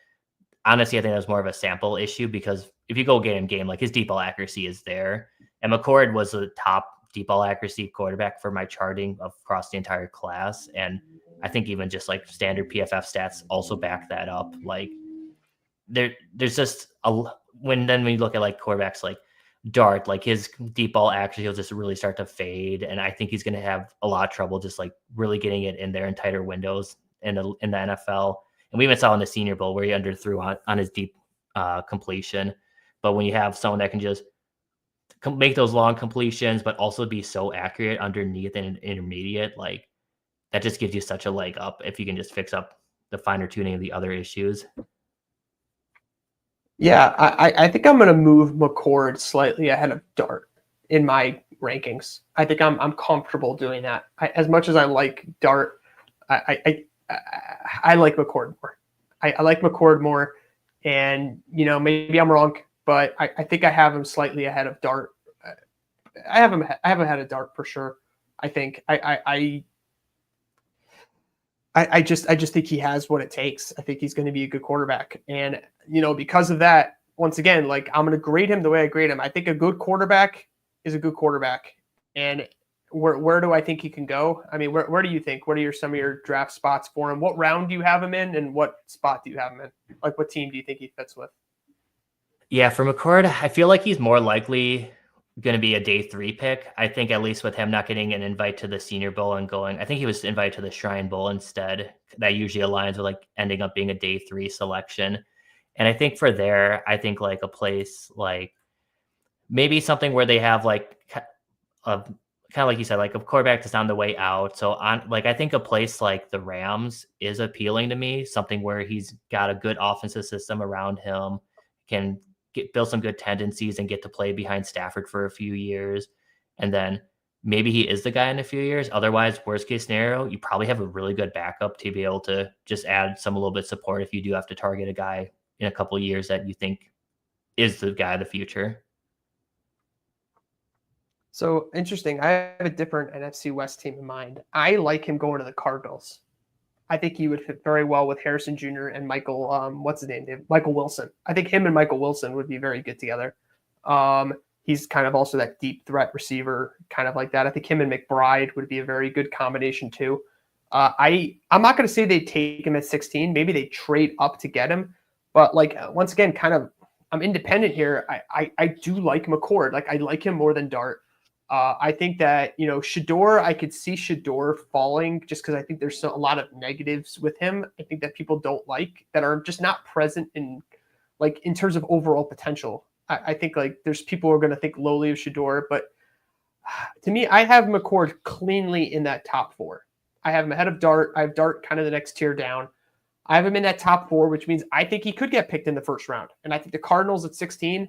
honestly, I think that was more of a sample issue, because if you go game, like, his deep ball accuracy is there. And McCord was the top deep ball accuracy quarterback for my charting across the entire class. And I think even just like standard PFF stats also back that up. Like, there's just when you look at like quarterbacks like Dart, like, his deep ball accuracy will just really start to fade. And I think he's going to have a lot of trouble just like really getting it in there in tighter windows in the NFL. And we even saw in the Senior Bowl where he underthrew on his deep completion. But when you have someone that can just make those long completions, but also be so accurate underneath and intermediate, like, that just gives you such a leg up if you can just fix up the finer tuning of the other issues. Yeah, I think I'm going to move McCord slightly ahead of Dart in my rankings. I think I'm comfortable doing that. As much as I like Dart, I like McCord more. I like McCord more, and maybe I'm wrong, but I think I have him slightly ahead of Dart. I have him ahead of Dart for sure. I think I just think he has what it takes. I think he's going to be a good quarterback, and because of that, once again, like, I'm going to grade him the way I grade him. I think a good quarterback is a good quarterback, and where do I think he can go? I mean, where do you think? What are some of your draft spots for him? What round do you have him in, and what spot do you have him in? Like, what team do you think he fits with? Yeah, for McCord, I feel like he's more likely going to be a day 3 pick. I think, at least with him not getting an invite to the Senior Bowl and I think he was invited to the Shrine Bowl instead. That usually aligns with like ending up being a day 3 selection. And I think for there, I think like a place like maybe something where they have like kind of like you said, like a quarterback that's on the way out. So I think a place like the Rams is appealing to me. Something where he's got a good offensive system around him, can build some good tendencies and get to play behind Stafford for a few years. And then maybe he is the guy in a few years. Otherwise, worst case scenario, you probably have a really good backup to be able to just add a little bit of support if you do have to target a guy in a couple of years that you think is the guy of the future. So interesting. I have a different NFC West team in mind. I like him going to the Cardinals. I think he would fit very well with Harrison Jr. and Michael, what's his name, Dave? Michael Wilson. I think him and Michael Wilson would be very good together. He's kind of also that deep threat receiver, kind of like that. I think him and McBride would be a very good combination too. I'm not going to say they take him at 16. Maybe they trade up to get him. But like once again, kind of I'm independent here. I do like McCord. Like I like him more than Dart. I think that, Shador, I could see Shador falling just because I think there's a lot of negatives with him. I think that people don't like that are just not present in terms of overall potential. I think like there's people who are going to think lowly of Shador, but to me, I have McCord cleanly in that top 4. I have him ahead of Dart. I have Dart kind of the next tier down. I have him in that top 4, which means I think he could get picked in the first round. And I think the Cardinals at 16,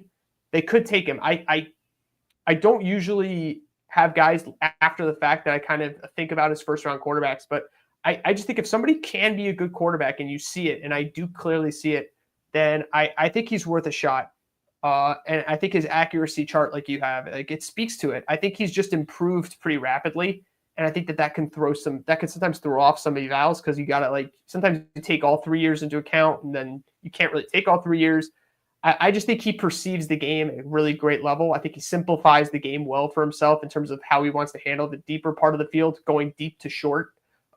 they could take him. I don't usually have guys after the fact that I kind of think about as first round quarterbacks, but I just think if somebody can be a good quarterback and you see it, and I do clearly see it, then I think he's worth a shot. And I think his accuracy chart, like you have, like it speaks to it. I think he's just improved pretty rapidly. And I think that can sometimes throw off some evals because you got to sometimes you take all 3 years into account and then you can't really take all 3 years. I just think he perceives the game at a really great level. I think he simplifies the game well for himself in terms of how he wants to handle the deeper part of the field, going deep to short.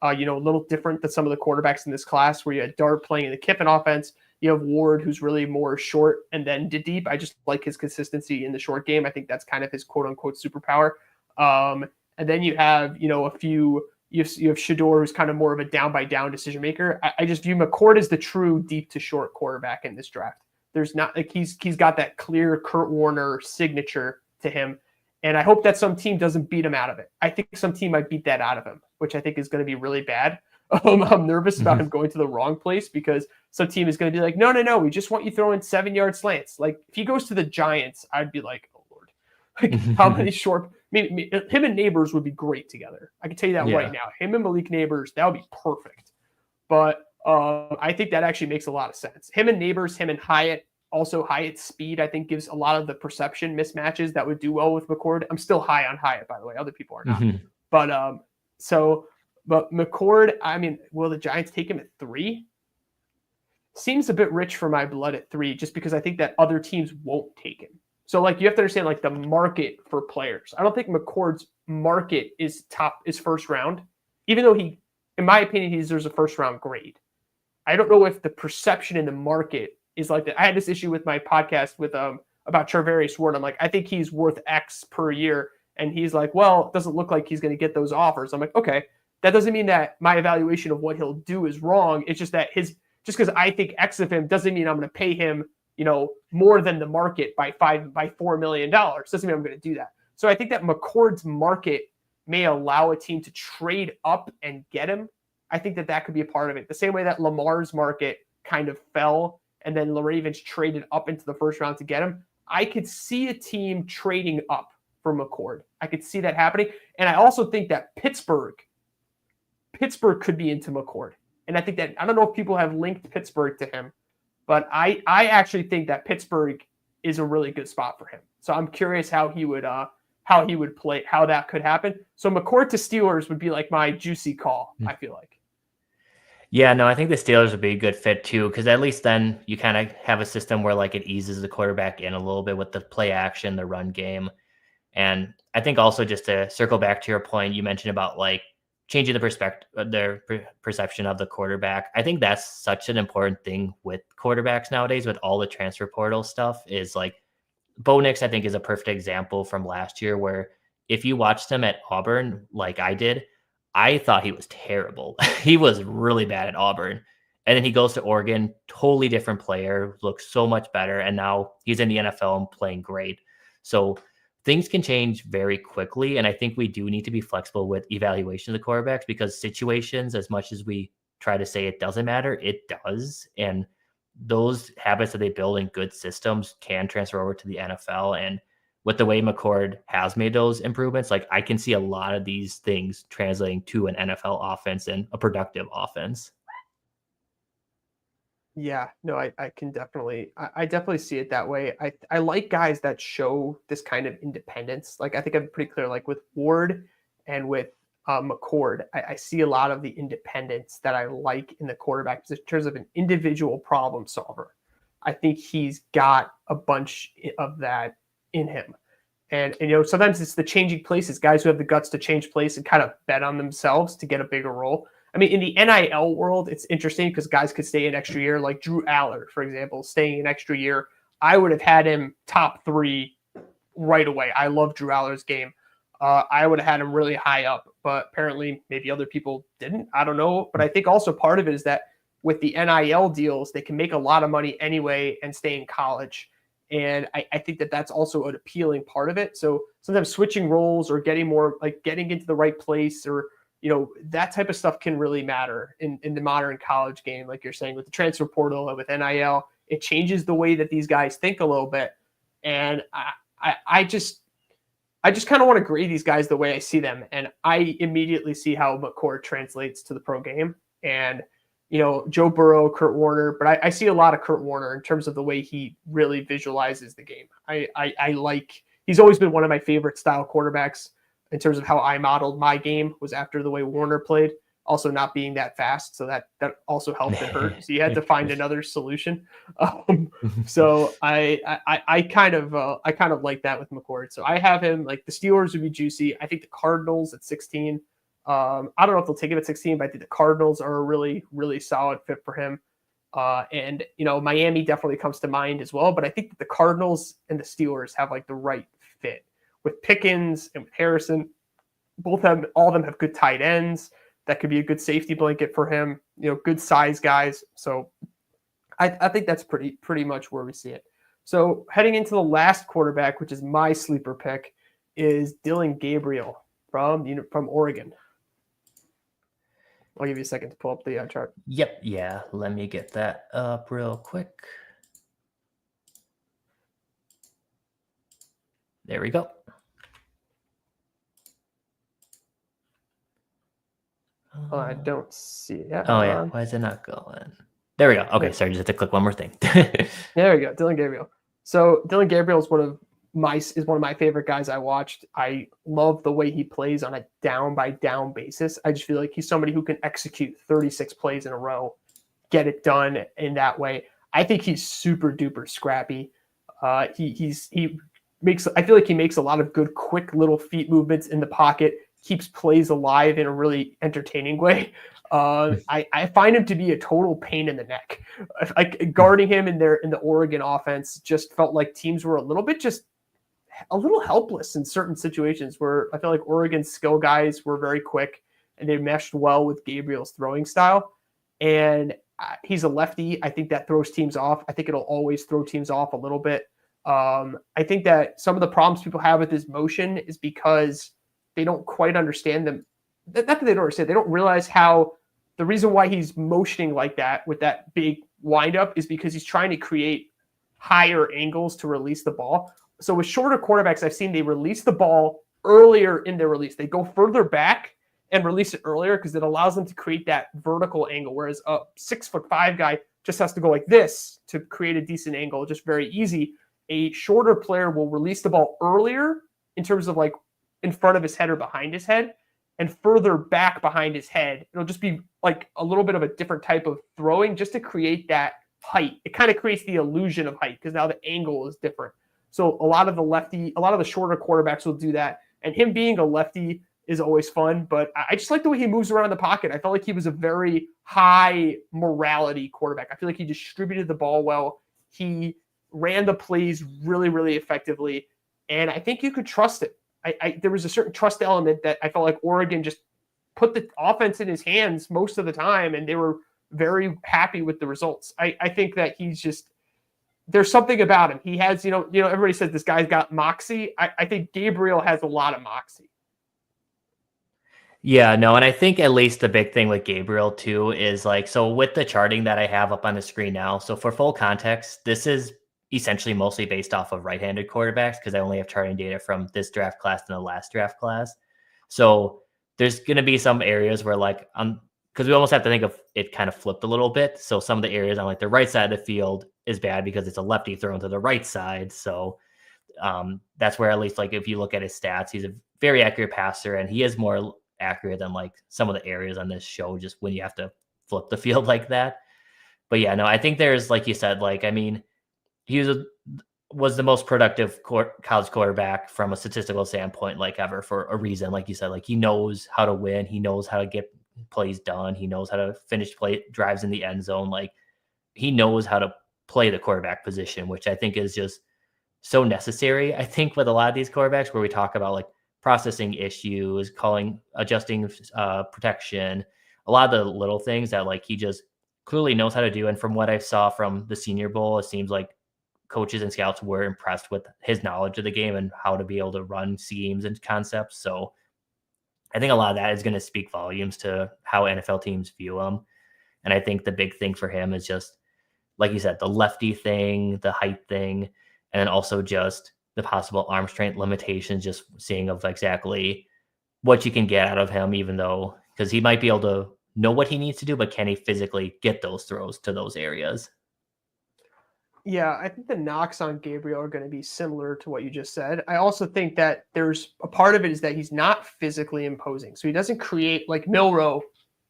A little different than some of the quarterbacks in this class where you had Dart playing in the Kiffin offense. You have Ward, who's really more short and then to deep. I just like his consistency in the short game. I think that's kind of his quote unquote superpower. And then you have, you have Shador, who's kind of more of a down by down decision maker. I just view McCord as the true deep to short quarterback in this draft. There's not he's got that clear Kurt Warner signature to him. And I hope that some team doesn't beat him out of it. I think some team might beat that out of him, which I think is going to be really bad. I'm nervous about him going to the wrong place because some team is going to be like, no, we just want you throwing 7-yard slants. Like if he goes to the Giants, I'd be like, oh Lord, like how many short? Maybe him and Neighbors would be great together. I can tell you that right now. Him and Malik Neighbors, that would be perfect. But I think that actually makes a lot of sense. Him and Neighbors, him and Hyatt. Also, Hyatt's speed, I think, gives a lot of the perception mismatches that would do well with McCord. I'm still high on Hyatt, by the way. Other people are not. But McCord, I mean, will the Giants take him at 3? Seems a bit rich for my blood at 3, just because I think that other teams won't take him. So, you have to understand, the market for players. I don't think McCord's market is first round, even though he, in my opinion, he deserves a first round grade. I don't know if the perception in the market is like that. I had this issue with my podcast with about Charvarius Ward. I'm like, I think he's worth X per year. And he's like, well, it doesn't look like he's going to get those offers. I'm like, okay, that doesn't mean that my evaluation of what he'll do is wrong. It's just that just because I think X of him doesn't mean I'm going to pay him, more than the market by $4 million. Doesn't mean I'm going to do that. So I think that McCord's market may allow a team to trade up and get him. I think that could be a part of it. The same way that Lamar's market kind of fell and then the Ravens traded up into the first round to get him. I could see a team trading up for McCord. I could see that happening. And I also think that Pittsburgh could be into McCord. And I think that, I don't know if people have linked Pittsburgh to him, but I actually think that Pittsburgh is a really good spot for him. So I'm curious how he would play, how that could happen. So McCord to Steelers would be like my juicy call, I feel like. Yeah, no, I think the Steelers would be a good fit too, because at least then you kind of have a system where it eases the quarterback in a little bit with the play action, the run game. And I think also just to circle back to your point, you mentioned about changing the perception of the quarterback. I think that's such an important thing with quarterbacks nowadays with all the transfer portal stuff is Bo Nix, I think, is a perfect example from last year where if you watched him at Auburn like I did, I thought he was terrible. He was really bad at Auburn. And then he goes to Oregon, totally different player, looks so much better. And now he's in the NFL and playing great. So things can change very quickly. And I think we do need to be flexible with evaluation of the quarterbacks because situations, as much as we try to say it doesn't matter, it does. And those habits that they build in good systems can transfer over to the NFL. And with the way McCord has made those improvements, I can see a lot of these things translating to an NFL offense and a productive offense. Yeah, no, I can definitely, I definitely see it that way. I like guys that show this kind of independence. I think I'm pretty clear, with Ward and with McCord, I see a lot of the independence that I like in the quarterback position in terms of an individual problem solver. I think he's got a bunch of that in him. And sometimes it's the changing places, guys who have the guts to change place and kind of bet on themselves to get a bigger role. I mean, in the NIL world, it's interesting because guys could stay an extra year, like Drew Aller, for example, staying an extra year. I would have had him top 3 right away. I love Drew Aller's game. I would have had him really high up, but apparently maybe other people didn't. I don't know. But I think also part of it is that with the NIL deals, they can make a lot of money anyway and stay in college. And I think that that's also an appealing part of it. So sometimes switching roles or getting into the right place or, that type of stuff can really matter in the modern college game. Like you're saying with the transfer portal and with NIL, it changes the way that these guys think a little bit. And I just kind of want to grade these guys the way I see them. And I immediately see how McCord translates to the pro game. And, Joe Burrow, Kurt Warner, but I see a lot of Kurt Warner in terms of the way he really visualizes the game. He's always been one of my favorite style quarterbacks in terms of how I modeled my game was after the way Warner played, also not being that fast. So that also helped and hurt. So you had to find another solution. So I kind of like that with McCord. So I have him like the Steelers would be juicy. I think the Cardinals at 16. I don't know if they'll take him at 16, but I think the Cardinals are a really, really solid fit for him. And Miami definitely comes to mind as well. But I think that the Cardinals and the Steelers have like the right fit with Pickens and with Harrison. All of them have good tight ends. That could be a good safety blanket for him. Good size guys. So I think that's pretty much where we see it. So heading into the last quarterback, which is my sleeper pick, is Dillon Gabriel from Oregon. I'll give you a second to pull up the chart. Yep. Yeah. Let me get that up real quick. There we go. I don't see it yet. Oh, yeah. Why is it not going? There we go. Okay. Sorry. Just have to click one more thing. There we go. Dillon Gabriel. So Dillon Gabriel is one of my favorite guys I watched. I love the way he plays on a down by down basis. I just feel like he's somebody who can execute 36 plays in a row, get it done in that way. I think he's super duper scrappy. I feel like he makes a lot of good, quick little feet movements in the pocket, keeps plays alive in a really entertaining way. I find him to be a total pain in the neck. Like guarding him in the Oregon offense just felt like teams were a little helpless in certain situations where I feel like Oregon's skill guys were very quick and they meshed well with Gabriel's throwing style. And he's a lefty. I think that throws teams off. I think it'll always throw teams off a little bit. I think that some of the problems people have with his motion is because they don't quite understand them. Not that they don't understand. They don't realize how the reason why he's motioning like that with that big windup is because he's trying to create higher angles to release the ball. So with shorter quarterbacks, I've seen they release the ball earlier in their release. They go further back and release it earlier because it allows them to create that vertical angle, whereas a 6'5" guy just has to go like this to create a decent angle, just very easy. A shorter player will release the ball earlier in terms of like in front of his head or behind his head and further back behind his head. It'll just be like a little bit of a different type of throwing just to create that height. It kind of creates the illusion of height because now the angle is different. So a lot of the shorter quarterbacks will do that. And him being a lefty is always fun, but I just like the way he moves around the pocket. I felt like he was a very high morality quarterback. I feel like he distributed the ball well. He ran the plays really, really effectively. And I think you could trust it. There was a certain trust element that I felt like Oregon just put the offense in his hands most of the time, and they were very happy with the results. I think that there's something about him. He has, everybody says this guy's got moxie. I think Gabriel has a lot of moxie. Yeah, no, and I think at least the big thing with Gabriel too is like, so with the charting that I have up on the screen now, so for full context, this is essentially mostly based off of right-handed quarterbacks because I only have charting data from this draft class and the last draft class. So there's going to be some areas where like, because we almost have to think of it kind of flipped a little bit. So some of the areas on like the right side of the field is bad because it's a lefty thrown to the right side. So that's where at least like if you look at his stats, he's a very accurate passer and he is more accurate than like some of the areas on this show just when you have to flip the field like that. But yeah, no, I think there's, like you said, like, I mean, he was was the most productive college quarterback from a statistical standpoint, like ever, for a reason. Like you said, like he knows how to win. He knows how to get plays done. He knows how to finish play drives in the end zone. Like he knows how to play the quarterback position, which I think is just so necessary. I think with a lot of these quarterbacks where we talk about like processing issues, adjusting protection, a lot of the little things that like he just clearly knows how to do. And from what I saw from the Senior Bowl, it seems like coaches and scouts were impressed with his knowledge of the game and how to be able to run schemes and concepts. So I think a lot of that is going to speak volumes to how NFL teams view him. And I think the big thing for him is just, like you said, the lefty thing, the height thing, and then also just the possible arm strength limitations, just seeing of exactly what you can get out of him, even though, because he might be able to know what he needs to do, but can he physically get those throws to those areas? Yeah, I think the knocks on Gabriel are going to be similar to what you just said. I also think that there's a part of it is that he's not physically imposing. So he doesn't create, like Milroe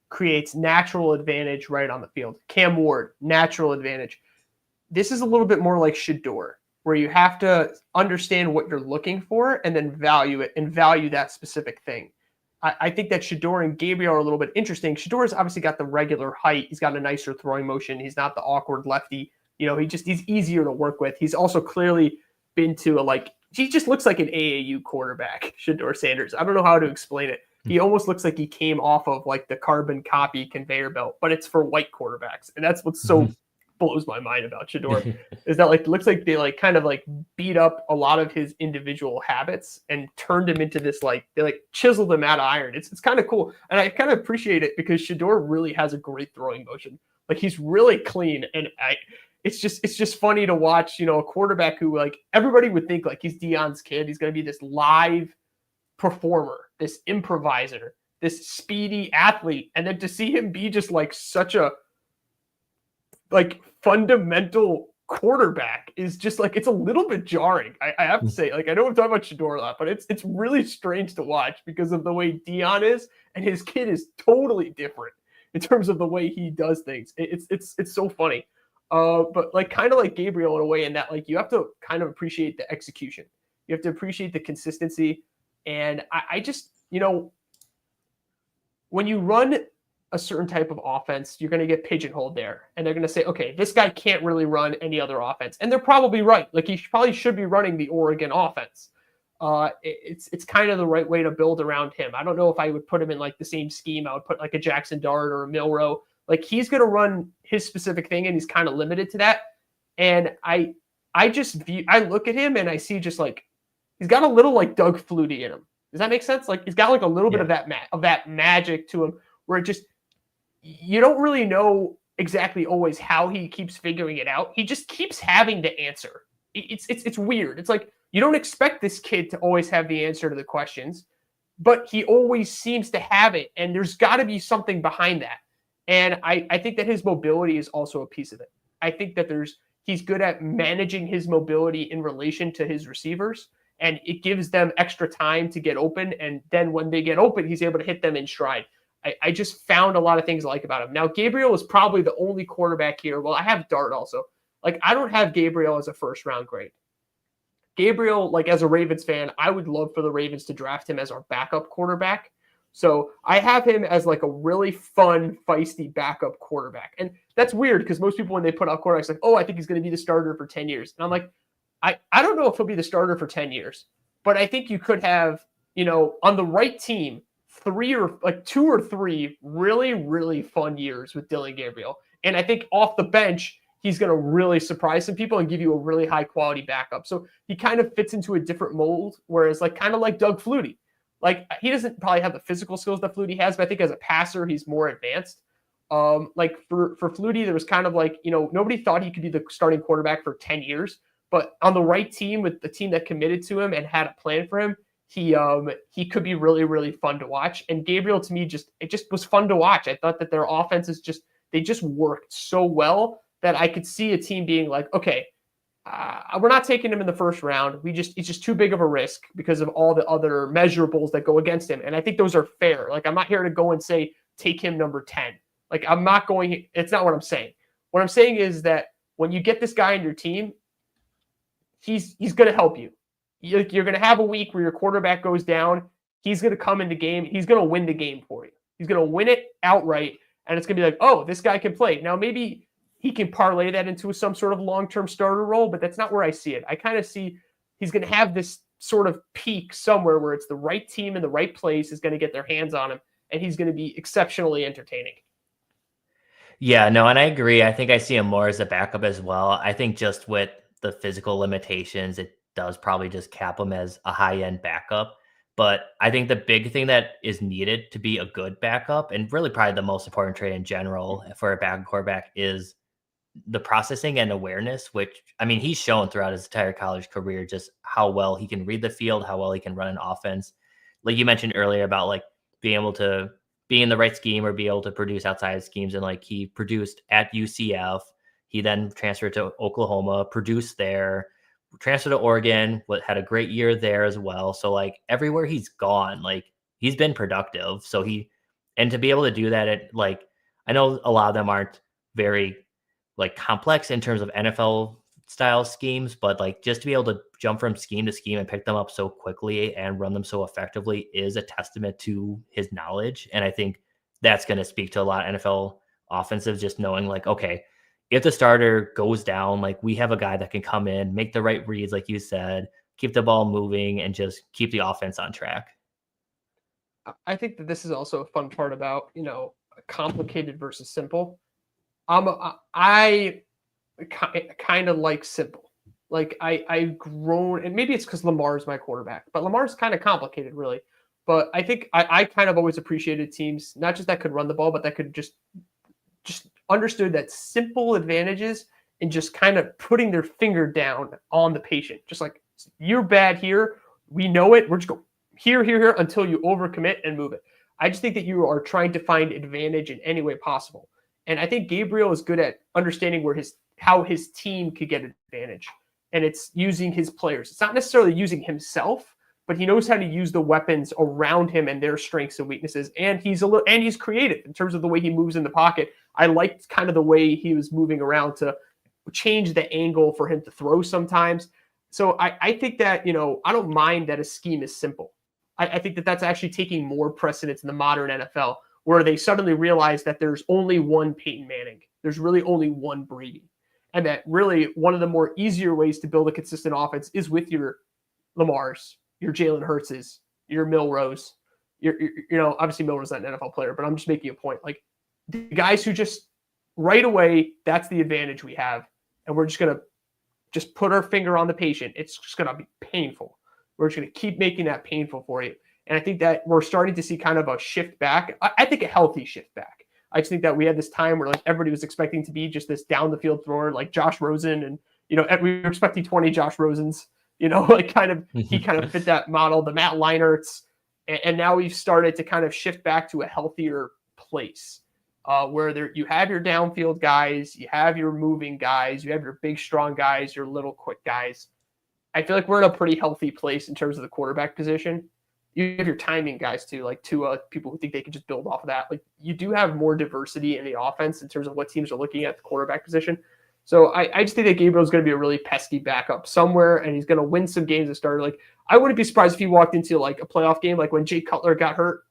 creates natural advantage right on the field. Cam Ward, natural advantage. This is a little bit more like Shedeur, where you have to understand what you're looking for and then value it and value that specific thing. I think that Shedeur and Gabriel are a little bit interesting. Shedeur's obviously got the regular height. He's got a nicer throwing motion. He's not the awkward lefty. You know, he's easier to work with. He's also clearly been to he just looks like an AAU quarterback, Shedeur Sanders. I don't know how to explain it. He almost looks like he came off of like the carbon copy conveyor belt, but it's for white quarterbacks. And that's what's so blows my mind about Shedeur is that it looks like they kind of beat up a lot of his individual habits and turned him into this, they chiseled him out of iron. It's kind of cool. And I kind of appreciate it because Shedeur really has a great throwing motion. He's really clean. And it's just funny to watch, a quarterback who everybody would think he's Deion's kid. He's going to be this live performer, this improviser, this speedy athlete. And then to see him be just such a fundamental quarterback is just it's a little bit jarring. I have to say, I know I'm talking about Shedeur a lot, but it's really strange to watch because of the way Deion is, and his kid is totally different in terms of the way he does things. It's so funny. But kind of like Gabriel in a way, in that you have to kind of appreciate the execution. You have to appreciate the consistency. And I just, when you run a certain type of offense, you're going to get pigeonholed there. And they're going to say, okay, this guy can't really run any other offense. And they're probably right. He probably should be running the Oregon offense. It's kind of the right way to build around him. I don't know if I would put him in the same scheme. I would put a Jackson Dart or a Milroe. He's going to run his specific thing, and he's kind of limited to that. And I look at him and I see just he's got a little Doug Flutie in him. Does that make sense? He's got a little bit of that magic to him, where it just, you don't really know exactly always how he keeps figuring it out. He just keeps having the answer. It's weird. It's you don't expect this kid to always have the answer to the questions, but he always seems to have it. And there's got to be something behind that. And I think that his mobility is also a piece of it. I think that he's good at managing his mobility in relation to his receivers, and it gives them extra time to get open. And then when they get open, he's able to hit them in stride. I just found a lot of things I like about him. Now, Gabriel is probably the only quarterback here. Well, I have Dart also. I don't have Gabriel as a first-round grade. Gabriel, as a Ravens fan, I would love for the Ravens to draft him as our backup quarterback. So I have him as a really fun, feisty backup quarterback. And that's weird because most people, when they put out quarterbacks, I think he's going to be the starter for 10 years. And I'm I don't know if he'll be the starter for 10 years, but I think you could have, on the right team, 2 or 3 really, really fun years with Dillon Gabriel. And I think off the bench, he's going to really surprise some people and give you a really high quality backup. So he kind of fits into a different mold, whereas kind of like Doug Flutie. He doesn't probably have the physical skills that Flutie has, but I think as a passer, he's more advanced. For Flutie, there was kind of nobody thought he could be the starting quarterback for 10 years, but on the right team, with the team that committed to him and had a plan for him, he could be really, really fun to watch. And Gabriel, to me, it just was fun to watch. I thought that their offenses they just worked so well that I could see a team being okay, we're not taking him in the first round. It's just too big of a risk because of all the other measurables that go against him. And I think those are fair. I'm not here to go and say, take him number 10. I'm not going, it's not what I'm saying. What I'm saying is that when you get this guy on your team, he's going to help you. You're going to have a week where your quarterback goes down. He's going to come into game. He's going to win the game for you. He's going to win it outright. And it's going to be like, oh, this guy can play. Now, maybe he can parlay that into some sort of long-term starter role, but that's not where I see it. I kind of see he's going to have this sort of peak somewhere where it's the right team in the right place is going to get their hands on him, and he's going to be exceptionally entertaining. Yeah, no, and I agree. I think I see him more as a backup as well. I think just with the physical limitations, it does probably just cap him as a high-end backup. But I think the big thing that is needed to be a good backup, and really probably the most important trait in general for a backup quarterback, is the processing and awareness, which, I mean, he's shown throughout his entire college career just how well he can read the field, how well he can run an offense. Like you mentioned earlier about like being able to be in the right scheme or be able to produce outside of schemes. And like he produced at UCF, he then transferred to Oklahoma, produced there, transferred to Oregon, had a great year there as well. So like everywhere he's gone, like he's been productive. So and to be able to do that at like, I know a lot of them aren't very like complex in terms of NFL style schemes, but like just to be able to jump from scheme to scheme and pick them up so quickly and run them so effectively is a testament to his knowledge. And I think that's going to speak to a lot of NFL offensives, just knowing like, okay, if the starter goes down, like we have a guy that can come in, make the right reads, like you said, keep the ball moving and just keep the offense on track. I think that this is also a fun part about, complicated versus simple. I kind of like simple. Like I've grown, and maybe it's because Lamar's my quarterback, but Lamar's kind of complicated, really. But I think I kind of always appreciated teams, not just that could run the ball, but that could just understood that simple advantages and just kind of putting their finger down on the patient. Just like, you're bad here. We know it. We're just going here until you overcommit and move it. I just think that you are trying to find advantage in any way possible. And I think Gabriel is good at understanding how his team could get advantage. And it's using his players. It's not necessarily using himself, but he knows how to use the weapons around him and their strengths and weaknesses. And he's creative in terms of the way he moves in the pocket. I liked kind of the way he was moving around to change the angle for him to throw sometimes. So I think that, I don't mind that a scheme is simple. I think that that's actually taking more precedence in the modern NFL, where they suddenly realize that there's only one Peyton Manning. There's really only one Brady. And that really one of the more easier ways to build a consistent offense is with your Lamars, your Jalen Hurtses, your Milroes. Obviously Milroe's not an NFL player, but I'm just making a point. Like the guys who just right away, that's the advantage we have. And we're just going to just put our finger on the patient. It's just going to be painful. We're just going to keep making that painful for you. And I think that we're starting to see kind of a shift back. I think a healthy shift back. I just think that we had this time where like everybody was expecting to be just this down the field thrower like Josh Rosen, and we were expecting 20 Josh Rosens. He kind of fit that model, the Matt Leinerts, and now we've started to kind of shift back to a healthier place where you have your downfield guys, you have your moving guys, you have your big strong guys, your little quick guys. I feel like we're in a pretty healthy place in terms of the quarterback position. You have your timing guys too, like people who think they can just build off of that. Like you do have more diversity in the offense in terms of what teams are looking at the quarterback position. So I just think that Gabriel is going to be a really pesky backup somewhere, and he's going to win some games as starter. Like I wouldn't be surprised if he walked into like a playoff game, like when Jay Cutler got hurt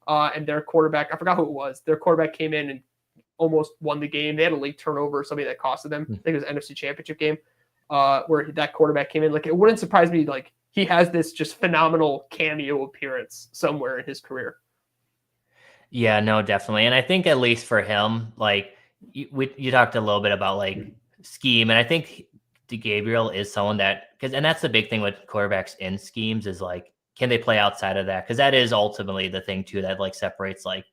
and their quarterback, I forgot who it was. Their quarterback came in and almost won the game. They had a late turnover or something that costed them. I think it was an NFC Championship game where that quarterback came in. Like it wouldn't surprise me. Like he has this just phenomenal cameo appearance somewhere in his career. Yeah, no, definitely. And I think at least for him, like you talked a little bit about like scheme, and I think Gabriel is someone that, and that's the big thing with quarterbacks in schemes is like, can they play outside of that? Because that is ultimately the thing too that like separates like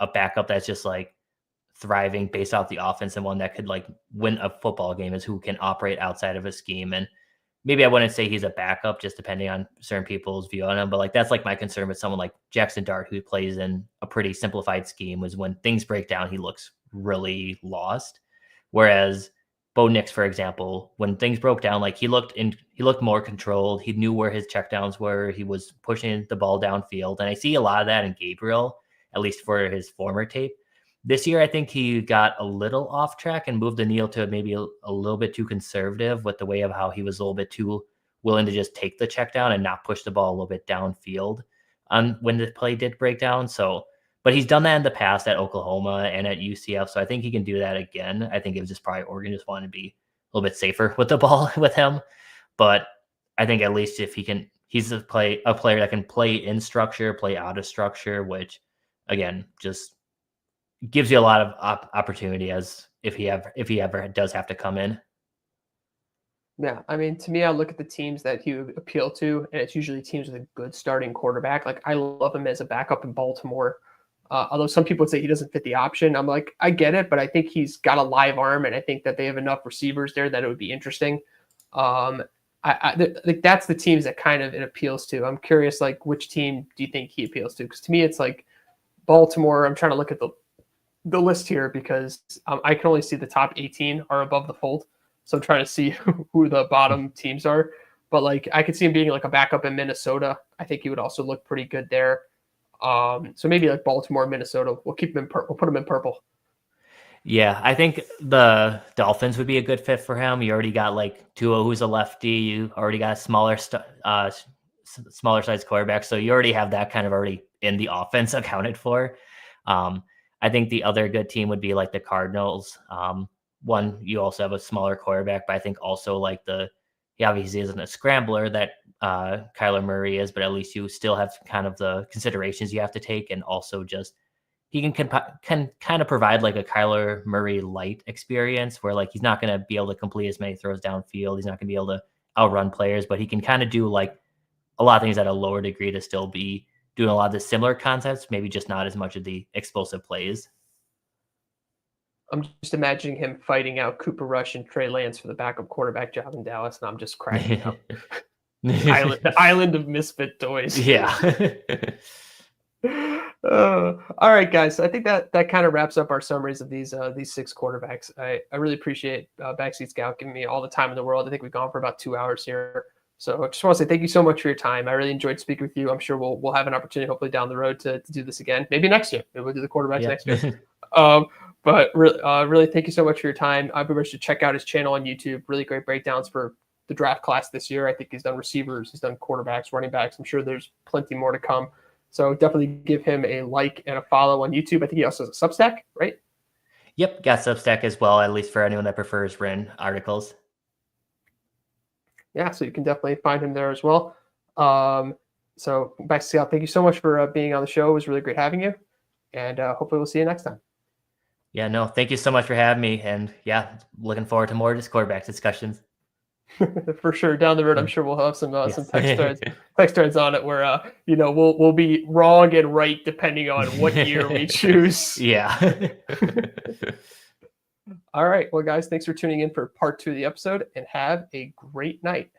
a backup that's just like thriving based off the offense and one that could like win a football game is who can operate outside of a scheme. And maybe I wouldn't say he's a backup, just depending on certain people's view on him. But like that's like my concern with someone like Jackson Dart, who plays in a pretty simplified scheme, was when things break down, he looks really lost. Whereas Bo Nix, for example, when things broke down, like he looked more controlled. He knew where his checkdowns were. He was pushing the ball downfield. And I see a lot of that in Gabriel, at least for his former tape. This year, I think he got a little off track and moved the needle to maybe a little bit too conservative with the way of how he was a little bit too willing to just take the check down and not push the ball a little bit downfield on when the play did break down. So, but he's done that in the past at Oklahoma and at UCF. So I think he can do that again. I think it was just probably Oregon just wanted to be a little bit safer with the ball with him. But I think at least if he can, he's a player that can play in structure, play out of structure, which again, just gives you a lot of opportunity as if he ever does have to come in. Yeah, I mean, to me, I look at the teams that he would appeal to, and it's usually teams with a good starting quarterback. Like, I love him as a backup in Baltimore. Although some people would say he doesn't fit the option. I'm like, I get it, but I think he's got a live arm, and I think that they have enough receivers there that it would be interesting. Like that's the teams that kind of it appeals to. I'm curious, like, which team do you think he appeals to? Because to me, it's like Baltimore. I'm trying to look at the list here because I can only see the top 18 are above the fold. So I'm trying to see who the bottom teams are. But like I could see him being like a backup in Minnesota. I think he would also look pretty good there. So maybe like Baltimore, Minnesota. We'll keep him we'll put him in purple. Yeah, I think the Dolphins would be a good fit for him. You already got like Tua, who's a lefty. You already got a smaller size quarterback. So you already have that kind of already in the offense accounted for. I think the other good team would be like the Cardinals. One, you also have a smaller quarterback, but I think also like he obviously isn't a scrambler that Kyler Murray is, but at least you still have kind of the considerations you have to take. And also just he can kind of provide like a Kyler Murray light experience where like he's not going to be able to complete as many throws downfield. He's not going to be able to outrun players, but he can kind of do like a lot of things at a lower degree to still be doing a lot of the similar concepts, maybe just not as much of the explosive plays. I'm just imagining him fighting out Cooper Rush and Trey Lance for the backup quarterback job in Dallas, and I'm just cracking up. The island of misfit toys. Yeah. All right, guys. So I think that kind of wraps up our summaries of these 6 quarterbacks. I really appreciate Backseat Scout giving me all the time in the world. I think we've gone for about 2 hours here. So I just want to say thank you so much for your time. I really enjoyed speaking with you. I'm sure we'll have an opportunity hopefully down the road to do this again. Maybe next year. Maybe we'll do the quarterbacks next year. But really, thank you so much for your time. Everybody should check out his channel on YouTube. Really great breakdowns for the draft class this year. I think he's done receivers, he's done quarterbacks, running backs. I'm sure there's plenty more to come. So definitely give him a like and a follow on YouTube. I think he also has a Substack, right? Yep, got Substack as well, at least for anyone that prefers written articles. Yeah, so you can definitely find him there as well. So back to Scott, thank you so much for being on the show. It was really great having you. And hopefully we'll see you next time. Yeah, no, thank you so much for having me. And yeah, looking forward to more quarterback discussions. For sure. Down the road, I'm sure we'll have some text threads on it where, we'll be wrong and right depending on what year we choose. Yeah. All right. Well, guys, thanks for tuning in for part 2 of the episode and have a great night.